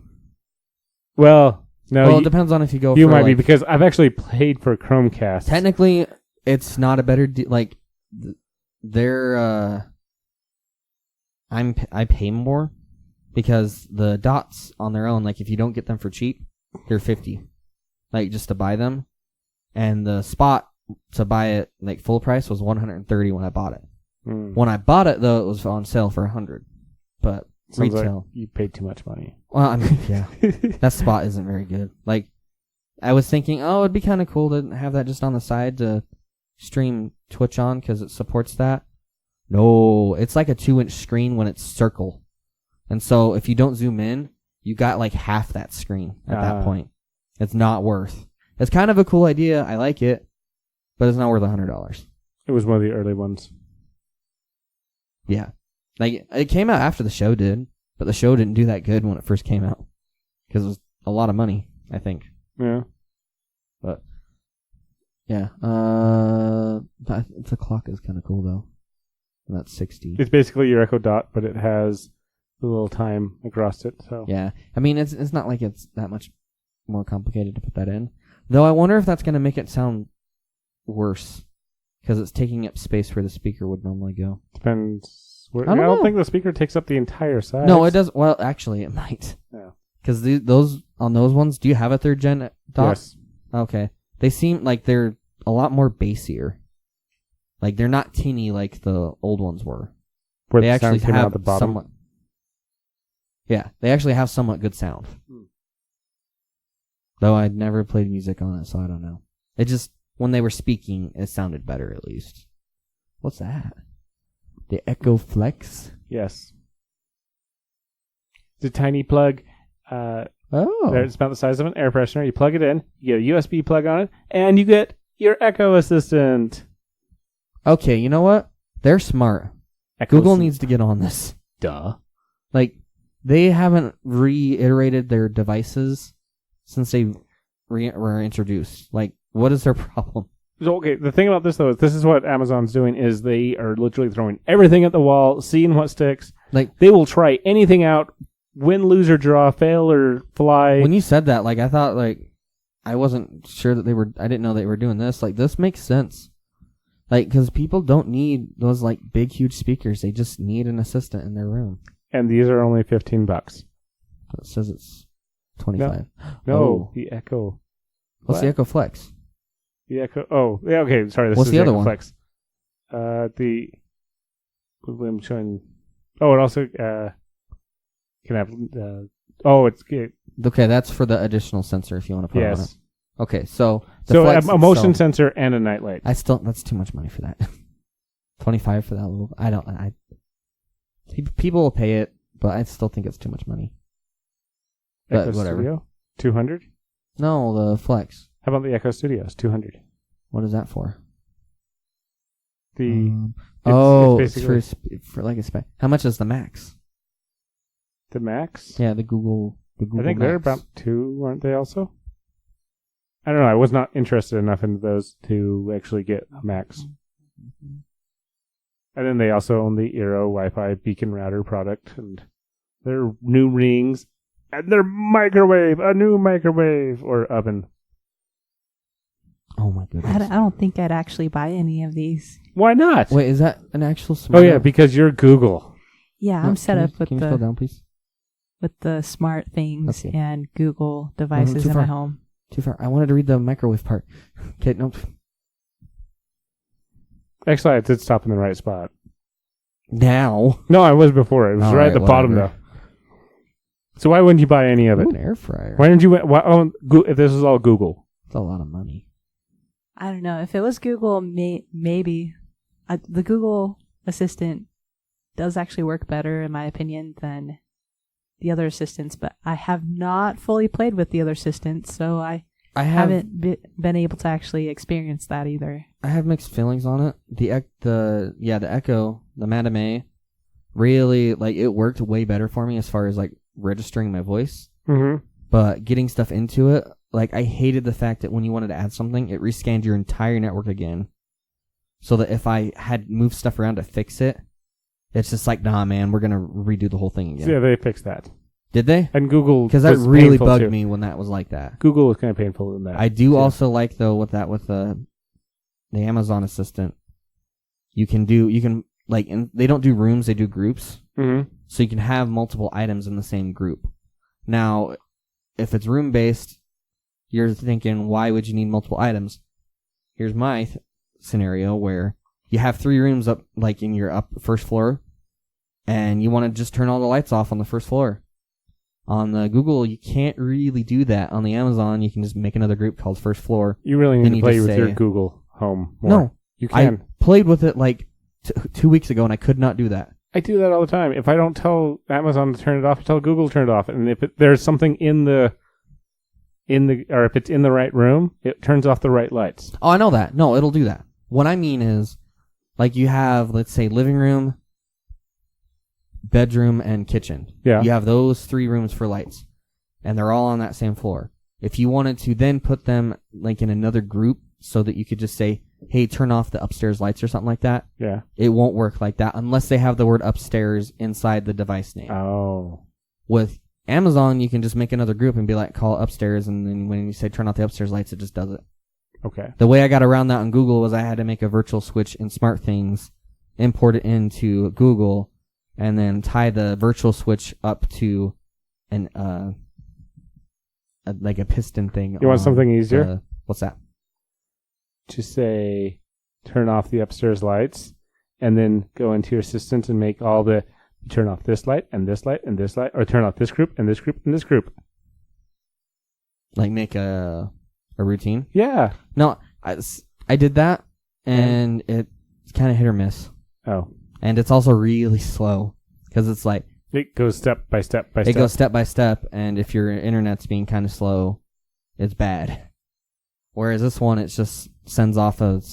A: Well, no.
B: Well, it depends on if you go
A: you
B: for...
A: might be, because I've actually paid for Chromecast.
B: Technically, it's not a better deal. Like, they're... I pay more because the Dots on their own, like if you don't get them for cheap, they're $50, like just to buy them, and the Spot to buy it like full price was $130 when I bought it. When I bought it though, it was on sale for $100, but
A: sounds
B: retail
A: like you paid too much money.
B: Well, I mean, yeah, that Spot isn't very good. Like I was thinking, oh, it'd be kind of cool to have that just on the side to stream Twitch on because it supports that. No, it's like a 2-inch screen when it's circle. And so if you don't zoom in, you got like half that screen at that point. It's not worth. It's kind of a cool idea. I like it, but it's not worth $100.
A: It was one of the early ones.
B: Yeah. Like it came out after the show did, but the show didn't do that good when it first came out because it was a lot of money, I think.
A: Yeah.
B: But yeah, the clock is kind of cool though. And that's 60.
A: It's basically your Echo Dot, but it has the little time across it. So
B: yeah, I mean it's not like it's that much more complicated to put that in. Though I wonder if that's going to make it sound worse because it's taking up space where the speaker would normally go.
A: Depends. I
B: don't know.
A: think the speaker takes up the entire size.
B: No, it does. Well, actually, it might.
A: Yeah.
B: Because those ones, do you have a 3rd gen Dot?
A: Yes.
B: Okay. They seem like they're a lot more bassier. Like they're not tinny like the old ones were.
A: Where
B: they
A: the
B: actually
A: sound came out
B: have
A: the bottom.
B: somewhat. Yeah, they actually have somewhat good sound. Though I'd never played music on it, so I don't know. It just when they were speaking, it sounded better at least. What's that? The Echo Flex?
A: Yes. It's a tiny plug. It's about the size of an air freshener. You plug it in, you get a USB plug on it, and you get your Echo Assistant.
B: Okay, you know what? They're smart. Google needs to get on this.
A: Duh.
B: Like, they haven't reiterated their devices since they were introduced. Like, what is their problem?
A: So, okay, the thing about this, though, is this is what Amazon's doing, is they are literally throwing everything at the wall, seeing what sticks.
B: Like,
A: they will try anything out, win, lose, or draw, fail, or fly.
B: when you said that, like, I thought, like, I wasn't sure that I didn't know they were doing this. Like, this makes sense. Like, because people don't need those, like, big, huge speakers. They just need an assistant in their room.
A: And these are only $15.
B: But it says it's 25.
A: No, the Echo.
B: What's the Echo Flex?
A: The Echo. Oh, yeah. Okay, sorry. This
B: What's
A: is
B: the other
A: Echo
B: one?
A: Flex. I'm showing. Oh, it also can have.
B: Okay, that's for the additional sensor if you want to put it on it.
A: Yes.
B: Okay, so
A: A motion sensor and a night light.
B: That's too much money for that. 25 for that little. People will pay it, but I still think it's too much money. But
A: Echo
B: whatever.
A: Studio, 200.
B: No, the Flex.
A: How about the Echo Studios, 200?
B: What is that for?
A: It's basically
B: for like a spec. How much is the Max?
A: the Max.
B: Yeah, the Google.
A: I think they're about 2, aren't they? Also, I don't know. I was not interested enough in those to actually get a Max. And then they also own the Eero Wi-Fi beacon router product and their new rings and their a new microwave or oven.
B: Oh my goodness!
C: I don't think I'd actually buy any of these.
A: Why not?
B: Wait, is that an actual smart?
A: Oh yeah, because you're Google.
C: Yeah,
B: No,
C: I'm set up with
B: Can you slow down, please?
C: with the smart things
B: Okay.
C: and Google devices
B: too
C: in my
B: far.
C: home.
B: Too far. I wanted to read the microwave part. Okay, no.
A: Actually, I did stop in the right spot.
B: Now.
A: No, I was before. It was
B: All
A: right at the
B: right,
A: bottom
B: whatever.
A: though. So why wouldn't you buy any of it?
B: Ooh, an air fryer.
A: Why didn't you? If this is all Google.
B: That's a lot of money.
C: I don't know. If it was Google, maybe. The Google Assistant does actually work better, in my opinion, than the other assistants, but I have not fully played with the other assistants, so I haven't been able to actually experience that either.
B: I have mixed feelings on it. The Echo, the Madame, really, like, it worked way better for me as far as, like, registering my voice.
A: Mm-hmm.
B: But getting stuff into it, like, I hated the fact that when you wanted to add something, it rescanned your entire network again. So that if I had moved stuff around to fix it, it's just like, nah, man, we're going to redo the whole thing again.
A: So yeah, they fixed that.
B: Did they?
A: And Google,
B: because that really bugged me when that was like that.
A: Google was kind of painful in that.
B: I do also like, though, with the Amazon Assistant, they don't do rooms, they do groups.
A: Mm-hmm.
B: So you can have multiple items in the same group. Now, if it's room based, you're thinking, why would you need multiple items? Here's my scenario where you have 3 rooms up, like in your first floor, and you want to just turn all the lights off on the first floor. On the Google, you can't really do that. On the Amazon, you can just make another group called First Floor.
A: You really need to play with your Google Home more.
B: No.
A: You can.
B: I played with it like 2 weeks ago, and I could not do that.
A: I do that all the time. If I don't tell Amazon to turn it off, I tell Google to turn it off. And if there's something or if it's in the right room, it turns off the right lights.
B: Oh, I know that. No, it'll do that. What I mean is, like, you have, let's say, living room, bedroom, and kitchen.
A: Yeah.
B: You have those 3 rooms for lights, and they're all on that same floor. If you wanted to then put them, like, in another group so that you could just say, hey, turn off the upstairs lights or something like that,
A: yeah,
B: it won't work like that unless they have the word upstairs inside the device name.
A: Oh.
B: With Amazon, you can just make another group and be like, call it upstairs, and then when you say turn off the upstairs lights, it just does it.
A: Okay.
B: The way I got around that on Google was I had to make a virtual switch in SmartThings, import it into Google, and then tie the virtual switch up to like a piston thing.
A: You want something easier?
B: What's that?
A: To say, turn off the upstairs lights, and then go into your assistant and make all the, turn off this light, and this light, and this light, or turn off this group, and this group, and this group.
B: Like make a routine?
A: Yeah.
B: No, I did that, and it's kind of hit or miss.
A: Oh.
B: And it's also really slow, because it's like...
A: It goes step by step by step.
B: It goes step by step, and if your internet's being kind of slow, it's bad. Whereas this one, it just sends off it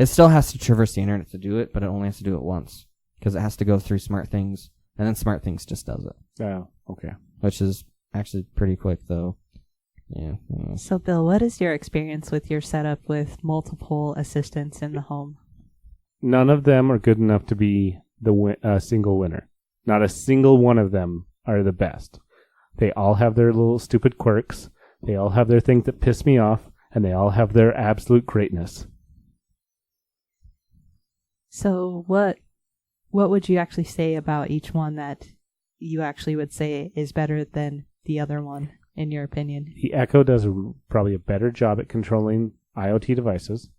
B: still has to traverse the internet to do it, but it only has to do it once, because it has to go through SmartThings, and then SmartThings just does it.
A: Oh, okay.
B: Which is actually pretty quick, though. Yeah.
C: So, Bill, what is your experience with your setup with multiple assistants in the home?
A: None of them are good enough to be the single winner. Not a single one of them are the best. They all have their little stupid quirks. They all have their things that piss me off, and they all have their absolute greatness.
C: So, what would you actually say about each one that you actually would say is better than the other one, in your opinion?
A: The Echo does probably a better job at controlling IoT devices.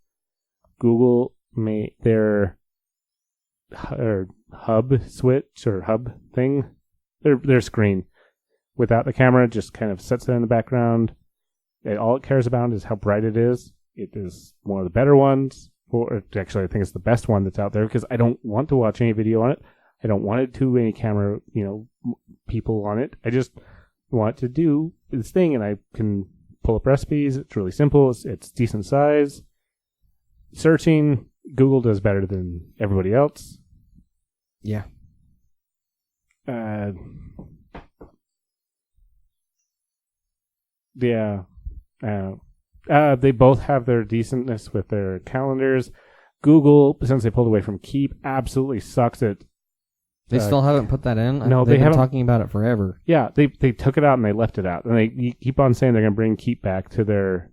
A: Google made their hub switch or hub thing, their screen without the camera just kind of sits there in the background. All it cares about is how bright it is. It is one of the better ones. Or actually, I think it's the best one that's out there because I don't want to watch any video on it. I don't want it to any camera, people on it. I just want to do this thing, and I can pull up recipes. It's really simple. It's decent size. Searching, Google does better than everybody else.
B: Yeah.
A: They both have their decentness with their calendars. Google, since they pulled away from Keep, absolutely sucks at.
B: They still haven't put that in?
A: No,
B: They've
A: they
B: been
A: haven't.
B: talking about it forever.
A: Yeah, they took it out and they left it out, and they keep on saying they're going to bring Keep back to their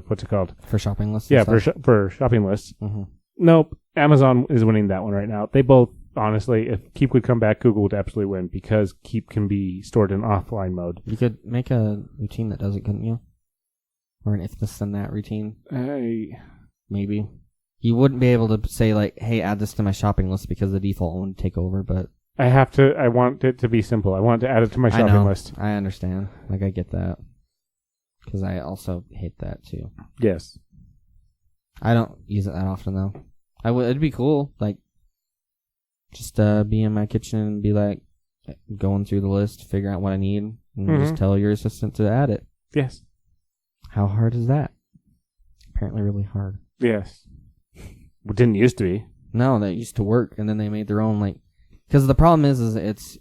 A: what's it called?
B: For shopping lists?
A: Yeah, for shopping lists.
B: Mm-hmm.
A: Nope, Amazon is winning that one right now. They both, honestly, if Keep would come back, Google would absolutely win because Keep can be stored in offline mode.
B: You could make a routine that does it, couldn't you? Or an if this then that routine. Maybe. You wouldn't be able to say, like, hey, add this to my shopping list because the default would take over, but...
A: I want it to be simple. I want to add it to my shopping list.
B: I understand. Like, I get that. Because I also hate that, too.
A: Yes.
B: I don't use it that often, though. It'd be cool, like, just be in my kitchen and be, like, going through the list, figure out what I need, and just tell your assistant to add it.
A: Yes.
B: How hard is that? Apparently really hard.
A: Yes. It didn't used to be.
B: No, that used to work, and then they made their own, like... Because the problem is it's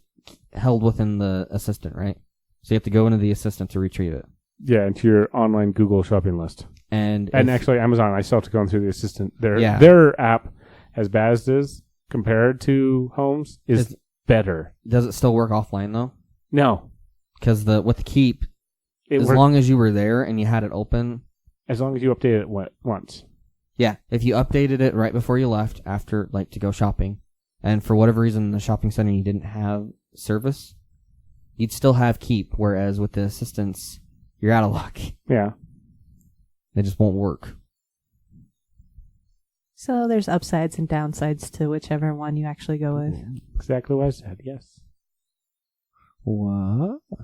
B: held within the assistant, right? So you have to go into the assistant to retrieve it.
A: Yeah, into your online Google shopping list.
B: And
A: actually, Amazon, I still have to go through the assistant. Their app, as bad as it is, compared to Home's, is better.
B: Does it still work offline, though?
A: No.
B: Because with the Keep, long as you were there and you had it open...
A: As long as you update it once.
B: Yeah, if you updated it right before you left, after, like, to go shopping, and for whatever reason in the shopping center you didn't have service, you'd still have Keep, whereas with the assistants, you're out of luck.
A: Yeah.
B: They just won't work.
C: So there's upsides and downsides to whichever one you actually go with.
A: Exactly what I said, yes.
B: What?
A: Yes.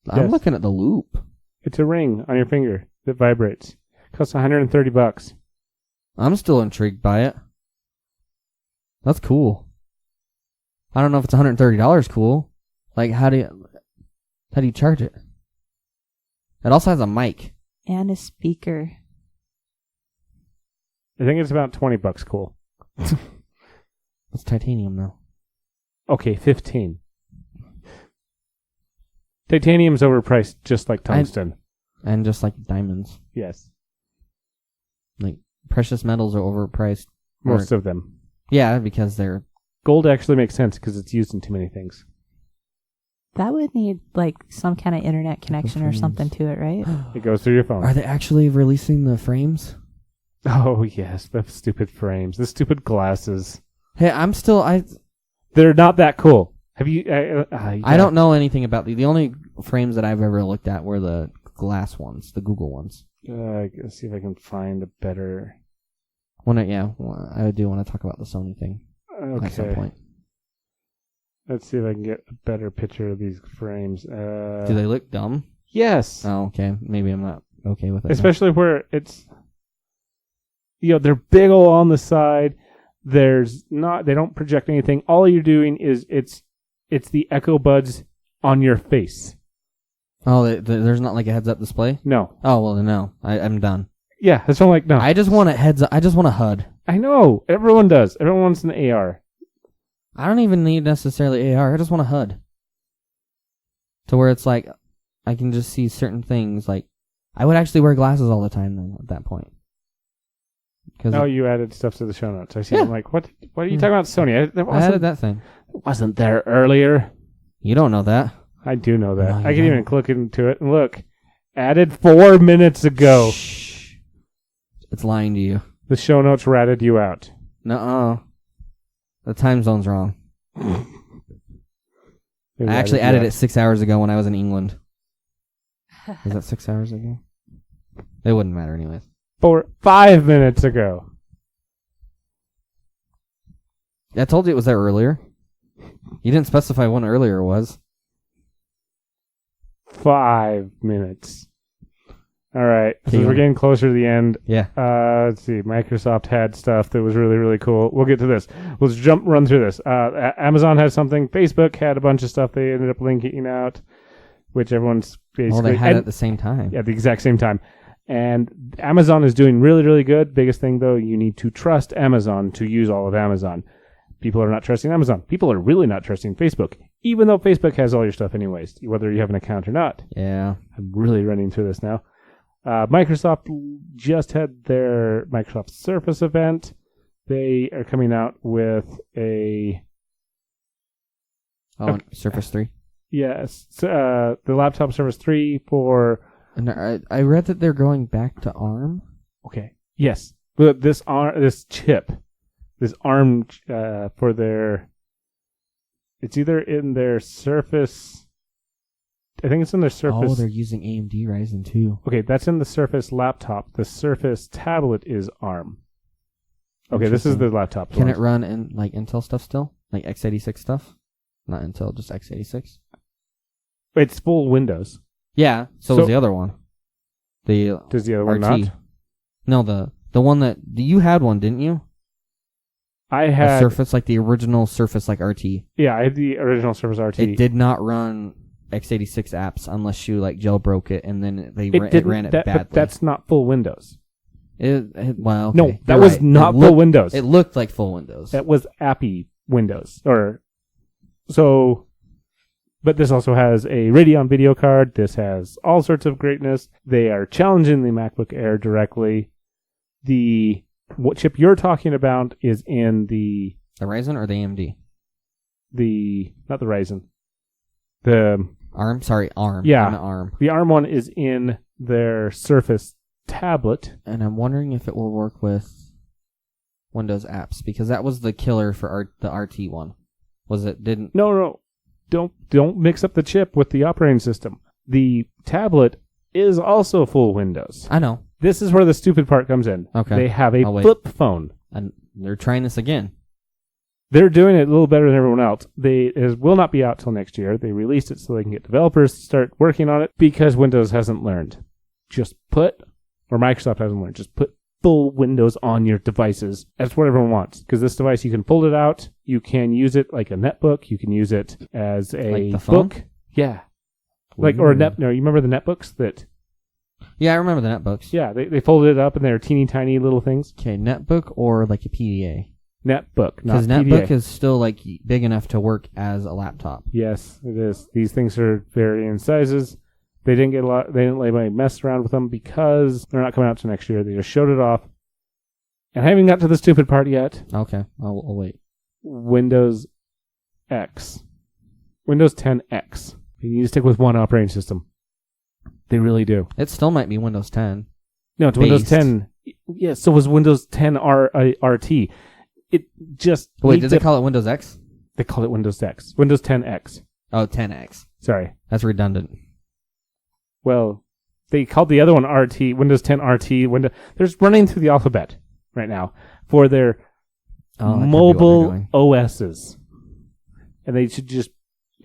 B: I'm looking at the loop.
A: It's a ring on your finger that vibrates. Costs $130.
B: I'm still intrigued by it. That's cool. I don't know if it's $130 cool. Like, how do you charge it? It also has a mic.
C: And a speaker.
A: I think it's about $20 cool.
B: It's titanium, though.
A: Okay, 15. Titanium's overpriced just like tungsten.
B: And just like diamonds.
A: Yes.
B: Like, precious metals are overpriced.
A: Most of them.
B: Yeah, because they're...
A: Gold actually makes sense because it's used in too many things.
C: That would need, like, some kind of internet connection or something to it, right?
A: It goes through your phone.
B: Are they actually releasing the frames?
A: Oh, yes, the stupid frames. The stupid glasses.
B: Hey,
A: They're not that cool. Have you...
B: I don't know anything about the only frames that I've ever looked at were the glass ones, the Google ones.
A: Let's see if I can find a better...
B: I do want to talk about the Sony thing at some point.
A: Let's see if I can get a better picture of these frames.
B: Do they look dumb?
A: Yes.
B: Oh, okay. Maybe I'm not okay with it.
A: Especially where it's... they're big ol' on the side. They don't project anything. All you're doing is it's the Echo Buds on your face.
B: Oh, there's not like a heads-up display?
A: No.
B: Oh, well, then no. I'm done.
A: Yeah, that's what I'm like, no.
B: I just want a heads-up. I just want a HUD.
A: I know. Everyone does. Everyone wants an AR. I
B: don't even need necessarily AR. I just want a HUD. To where it's like, I can just see certain things. Like, I would actually wear glasses all the time then at that point.
A: Oh, you added stuff to the show notes. I see.
B: Yeah.
A: I'm like, what are you talking about, Sony?
B: I added that thing.
A: It wasn't there earlier.
B: You don't know that.
A: I do know that.
B: No,
A: I
B: you
A: can even
B: don't.
A: click into it and look. Added 4 minutes ago.
B: Shh. It's lying to you.
A: The show notes ratted you out.
B: Nuh-uh. The time zone's wrong.
A: They
B: I actually added it 6 hours ago when I was in England. Was that 6 hours ago? It wouldn't matter anyways.
A: 5 minutes ago.
B: I told you it was there earlier. You didn't specify when earlier was.
A: 5 minutes. All right. So
B: Okay,
A: we're getting closer to the end.
B: Yeah.
A: Let's see. Microsoft had stuff that was really, really cool. We'll get to this. Let's run through this. Amazon had something. Facebook had a bunch of stuff they ended up linking out, which everyone's basically...
B: Well, they had it at the same time.
A: Yeah, at the exact same time. And Amazon is doing really, really good. Biggest thing, though, you need to trust Amazon to use all of Amazon. People are not trusting Amazon. People are really not trusting Facebook, even though Facebook has all your stuff anyways, whether you have an account or not.
B: Yeah.
A: I'm really running through this now. Microsoft just had their Microsoft Surface event. They are coming out with a...
B: Oh, Surface 3.
A: Yes, the laptop Surface 3 for...
B: And I read that they're going back to ARM.
A: Okay, yes. But this chip, this ARM for their... It's either in their Surface... I think it's in their Surface...
B: Oh, they're using AMD Ryzen 2.
A: Okay, that's in the Surface laptop. The Surface tablet is ARM. Okay, this is the laptop.
B: Can it run in like Intel stuff still? Like x86 stuff? Not Intel, just x86?
A: It's full Windows.
B: Yeah, so is the other one.
A: Does the other one
B: RT.
A: not?
B: No, the one that... You had one, didn't you?
A: I
B: A
A: had...
B: Surface, like the original Surface, like RT.
A: Yeah, I had the original Surface RT.
B: It did not run x86 apps unless you like jailbroke it, and then it ran it badly.
A: But that's not full Windows.
B: Well, okay.
A: No, that
B: You're
A: was
B: right.
A: not full Windows.
B: It looked like full Windows.
A: That was appy Windows. But this also has a Radeon video card. This has all sorts of greatness. They are challenging the MacBook Air directly. What chip you're talking about is in the
B: Ryzen or the AMD?
A: Not the Ryzen. The
B: ARM? Sorry, ARM.
A: Yeah.
B: I'm ARM.
A: The ARM one is in their Surface tablet.
B: And I'm wondering if it will work with Windows apps, because that was the killer for the RT one. Was it? Didn't?
A: No. Don't mix up the chip with the operating system. The tablet is also full Windows.
B: I know.
A: This is where the stupid part comes in.
B: Okay.
A: They have a
B: I'll wait.
A: flip phone.
B: And they're trying this again.
A: They're doing it a little better than everyone else. It will not be out till next year. They released it so they can get developers to start working on it because Windows hasn't learned. Microsoft hasn't learned. Just put full Windows on your devices. That's what everyone wants. Because this device, you can fold it out. You can use it like a netbook. You can use it as a
B: Like the phone?
A: book. Yeah. You remember the netbooks that...
B: Yeah, I remember the netbooks.
A: Yeah, they folded it up and they're teeny tiny little things.
B: Okay, netbook or like a PDA?
A: Netbook, not
B: Because
A: PDA.
B: netbook is still like big enough to work as a laptop.
A: Yes, it is. These things are varying sizes. They didn't get a lot. They didn't let anybody mess around with them because they're not coming out till next year. They just showed it off. And I haven't got to the stupid part yet.
B: Okay, I'll wait.
A: Windows X, Windows 10 X. You need to stick with one operating system. They really do.
B: It still might be Windows 10.
A: No, it's Windows 10. Yeah, so was Windows 10 RT. It just...
B: Wait, did they call it Windows X?
A: They call it Windows X. Windows 10 X.
B: Oh, 10X.
A: Sorry.
B: That's redundant.
A: Well, they called the other one RT, Windows 10 RT. They're running through the alphabet right now for their mobile OSs. And they should just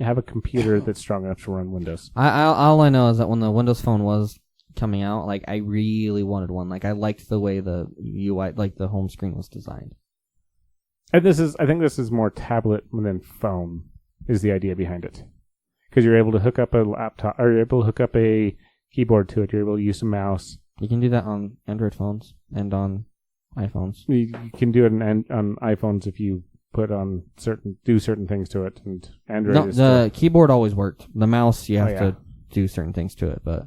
A: have a computer that's strong enough to run Windows.
B: All I know is that when the Windows Phone was coming out, like, I really wanted one. Like, I liked the way the UI, like, the home screen was designed.
A: And I think this is more tablet than phone is the idea behind it. Because you're able to hook up a laptop, or you're able to hook up a keyboard to it. You're able to use a mouse.
B: You can do that on Android phones and on iPhones.
A: You can do it on iPhones if you do certain things to it. And Android
B: No, the keyboard always worked. The mouse, you have to do certain things to it, but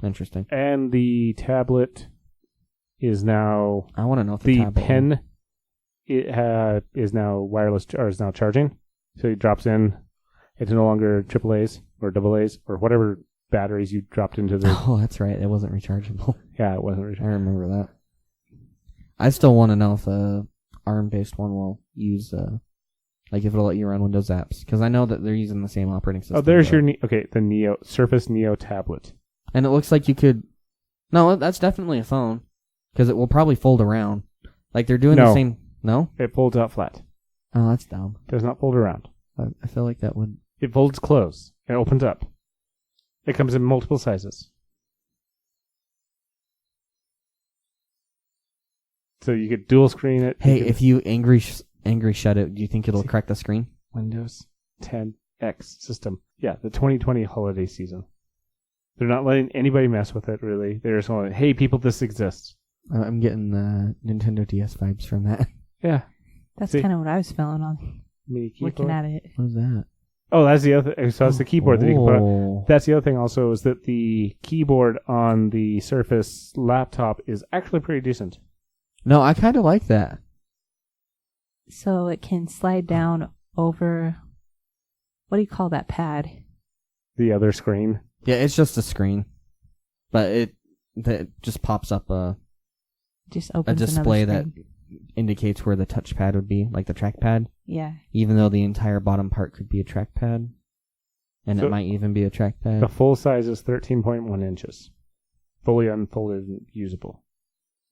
B: interesting.
A: And the tablet is now
B: I want to know if
A: the
B: tablet
A: pen. Is now wireless or is now charging. So it drops in. It's no longer AAA's or AA's or whatever batteries you dropped into the.
B: Oh, that's right. It wasn't rechargeable.
A: Yeah, it wasn't
B: I
A: rechargeable.
B: remember that. I still want to know if a ARM-based one will use, like if it'll let you run Windows apps, because I know that they're using the same operating system.
A: Oh, there's your the Surface Neo tablet.
B: And it looks like you could. No, that's definitely a phone, because it will probably fold around. Like they're doing the same. No,
A: it folds out flat.
B: Oh, that's dumb.
A: Does not fold around.
B: I feel like that would.
A: It folds closed and opens up. It comes in multiple sizes. So you could dual screen it.
B: Hey, if you angry shut it, do you think it'll crack the screen?
A: Windows 10X system. Yeah, the 2020 holiday season. They're not letting anybody mess with it, really. They're just going, hey, people, this exists.
B: I'm getting Nintendo DS vibes from that.
A: Yeah.
C: That's kind of what I was feeling on
A: Mini keyboard.
C: looking at it.
B: What is that?
A: Oh, that's the other thing. So that's the keyboard that you can put on.
B: Oh.
A: That's the other thing also is that the keyboard on the Surface laptop is actually pretty decent.
B: No, I kind of like that.
C: So it can slide down over, what do you call that pad?
A: The other screen.
B: Yeah, it's just a screen, but it just pops up
C: Just
B: a
C: opens
B: display
C: another
B: that
C: screen.
B: indicates where the touchpad would be, like the trackpad.
C: Yeah.
B: Even though the entire bottom part could be a trackpad, and
A: So
B: it might even be a trackpad.
A: The full size is 13.1 inches. Fully unfolded and usable.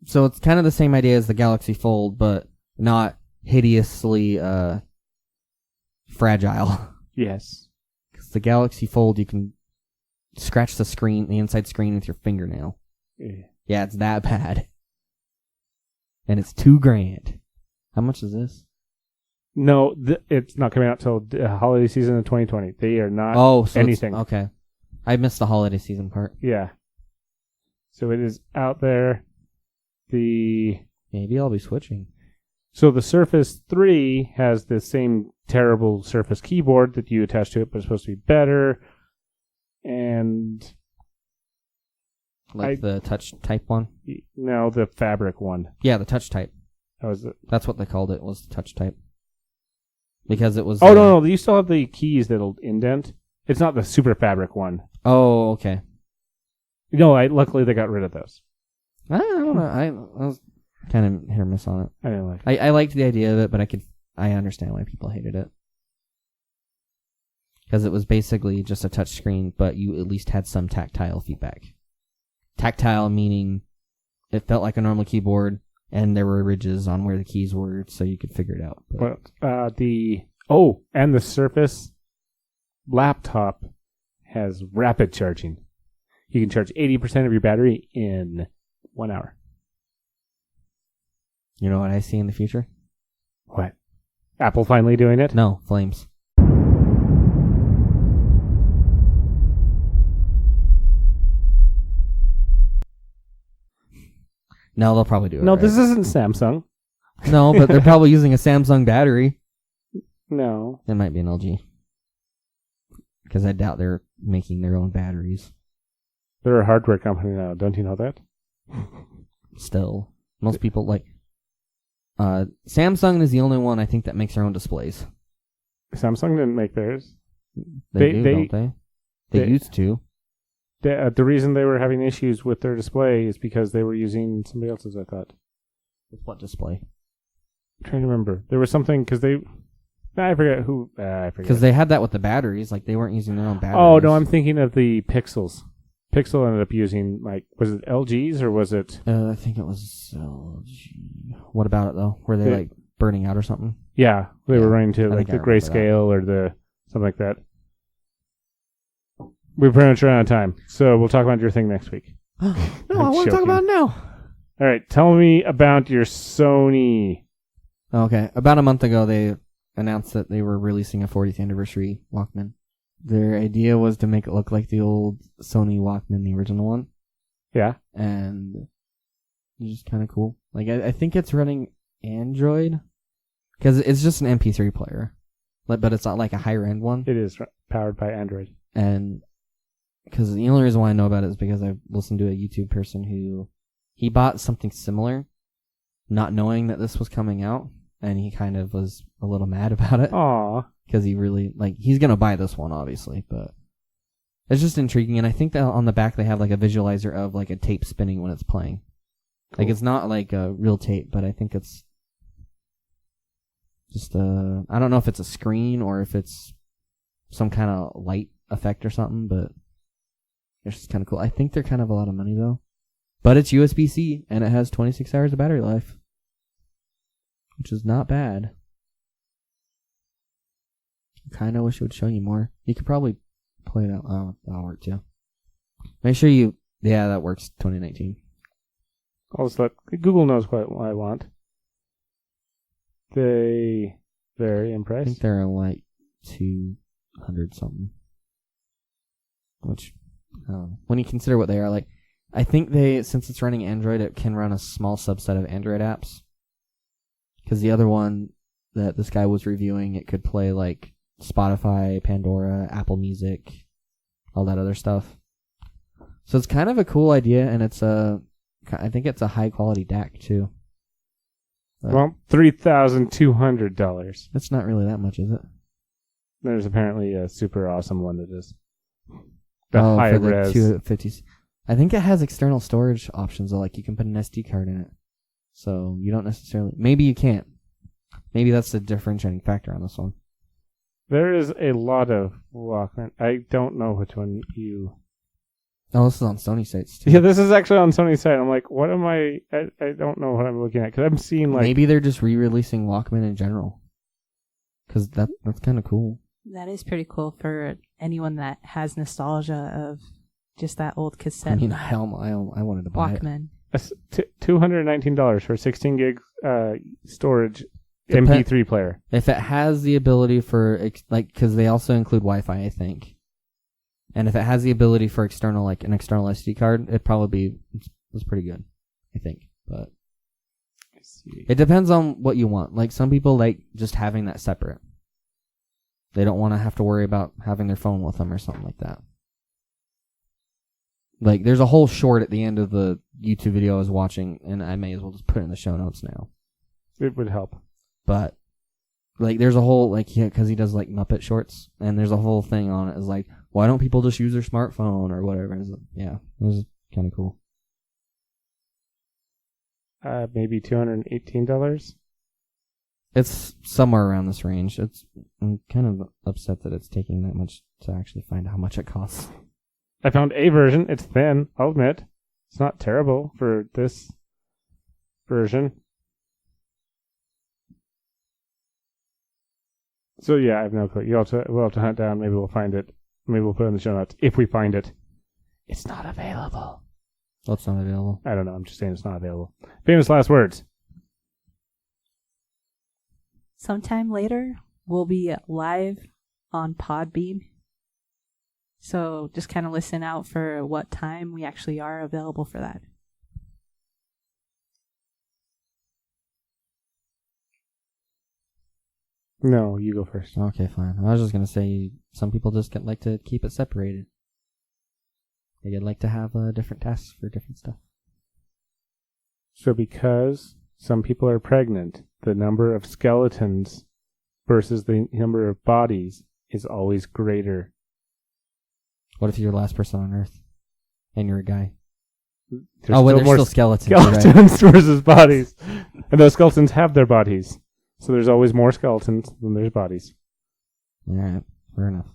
B: So it's kind of the same idea as the Galaxy Fold, but not hideously fragile.
A: Yes.
B: Because the Galaxy Fold, you can scratch the inside screen with your fingernail. Yeah, it's that bad. And it's $2,000. How much is this?
A: No, it's not coming out till holiday season of 2020. They are not
B: So
A: anything.
B: Okay. I missed the holiday season part.
A: Yeah. So it is out there.
B: Maybe I'll be switching.
A: So the Surface 3 has the same terrible Surface keyboard that you attach to it, but it's supposed to be better. And
B: The touch type one?
A: no, the fabric one.
B: Yeah, the touch type.
A: That's
B: what they called it, was the touch type. Because it was...
A: Oh, no, you still have the keys that'll indent. It's not the super fabric one.
B: Oh, okay.
A: No, luckily they got rid of those.
B: I don't know. I was kind of hit or miss on it.
A: I didn't like it.
B: I liked the idea of it, but I understand why people hated it. Because it was basically just a touch screen, but you at least had some tactile feedback. Tactile meaning it felt like a normal keyboard, and there were ridges on where the keys were, so you could figure it out. But
A: and the Surface laptop has rapid charging. You can charge 80% of your battery in 1 hour.
B: You know what I see in the future?
A: What? Apple finally doing it?
B: No, flames. No, they'll probably do it.
A: No,
B: right?
A: this isn't Samsung.
B: No, but they're probably using a Samsung battery.
A: No.
B: It might be an LG. Because I doubt they're making their own batteries.
A: They're a hardware company now. Don't you know that?
B: Still. Most people like... Samsung is the only one I think that makes their own displays.
A: Samsung didn't make theirs.
B: They do, don't they? They used to.
A: The reason they were having issues with their display is because they were using somebody else's, I thought.
B: With what display?
A: I'm trying to remember. There was something, because they... I forget who... I forget.
B: Because they had that with the batteries. Like, they weren't using their own batteries.
A: Oh, no, I'm thinking of the Pixels. Pixel ended up using, was it LG's or was it...
B: I think it was LG. What about it, though? Were they, burning out or something?
A: Yeah, they were running to, the
B: remember
A: grayscale or the... something like that. We're pretty much running out of time, so we'll talk about your thing next week.
B: No, I want to talk about it now.
A: All right, tell me about your Sony.
B: Okay, about a month ago, they announced that they were releasing a 40th anniversary Walkman. Their idea was to make it look like the old Sony Walkman, the original one.
A: Yeah.
B: And it's just kind of cool. Like, I think it's running Android, because it's just an MP3 player. But it's not like a higher end one.
A: It is powered by Android.
B: And because the only reason why I know about it is because I've listened to a YouTube person who he bought something similar, not knowing that this was coming out, and he kind of was a little mad about it.
A: Aw.
B: Because he really, he's going to buy this one, obviously, but it's just intriguing. And I think that on the back they have like a visualizer of like a tape spinning when it's playing. Cool. Like it's not like a real tape, but I think it's just I don't know if it's a screen or if it's some kind of light effect or something, but it's just kind of cool. I think they're kind of a lot of money though. But it's USB-C and it has 26 hours of battery life, which is not bad. I kind of wish it would show you more. You could probably play that. Oh, that'll work too. Make sure you... Yeah, that works. 2019.
A: Also, Google knows what I want. They very
B: I
A: impressed.
B: think they're like 200 something. Which, when you consider what they are, like, I think they, since it's running Android, it can run a small subset of Android apps. Because the other one that this guy was reviewing, it could play like Spotify, Pandora, Apple Music, all that other stuff. So it's kind of a cool idea, and I think it's a high quality DAC too.
A: Well, $3,200.
B: That's not really that much, is it?
A: There's apparently a super awesome one that is the high
B: for the
A: res.
B: 250s. I think it has external storage options, though, like you can put an SD card in it. So you don't necessarily... Maybe you can't. Maybe that's the differentiating factor on this one.
A: There is a lot of Walkman. I don't know which one you...
B: Oh, this is on Sony sites, too.
A: Yeah, this is actually on Sony's site. I'm like, what am I don't know what I'm looking at. Because I'm seeing like...
B: Maybe they're just re-releasing Walkman in general. Because that's kind of cool.
C: That is pretty cool for anyone that has nostalgia of just that old cassette.
B: I mean, hell, I wanted to buy
C: Walkman.
A: $219 for 16 gig storage MP3 player.
B: If it has the ability for, because they also include Wi-Fi, I think. And if it has the ability for external, like an external SD card, it's pretty good, I think. But it depends on what you want. Like some people like just having that separate. They don't want to have to worry about having their phone with them or something like that. Like there's a whole short at the end of the YouTube video I was watching, and I may as well just put it in the show notes now.
A: It would help. But
B: like there's a whole, like, yeah, because he does like Muppet shorts, and there's a whole thing on it is like, why don't people just use their smartphone or whatever? It was kind of cool.
A: Maybe $218.
B: It's somewhere around this range. I'm kind of upset that it's taking that much to actually find how much it costs.
A: I found a version. It's thin, I'll admit. It's not terrible for this version. So yeah, I have no clue. We'll have to hunt down. Maybe we'll find it. Maybe we'll put it in the show notes if we find it. It's not available.
B: Well, it's not available.
A: I don't know. I'm just saying it's not available. Famous last words.
C: Sometime later, we'll be live on Podbean. So just kind of listen out for what time we actually are available for that.
A: No, you go first.
B: Okay, fine. I was just going to say, some people just like to keep it separated. They'd like to have different tasks for different stuff.
A: So because some people are pregnant, the number of skeletons versus the number of bodies is always greater.
B: What if you're the last person on Earth and you're a guy?
A: There's
B: still skeletons.
A: Skeletons versus bodies. And those skeletons have their bodies. So there's always more skeletons than there's bodies.
B: All right, fair enough.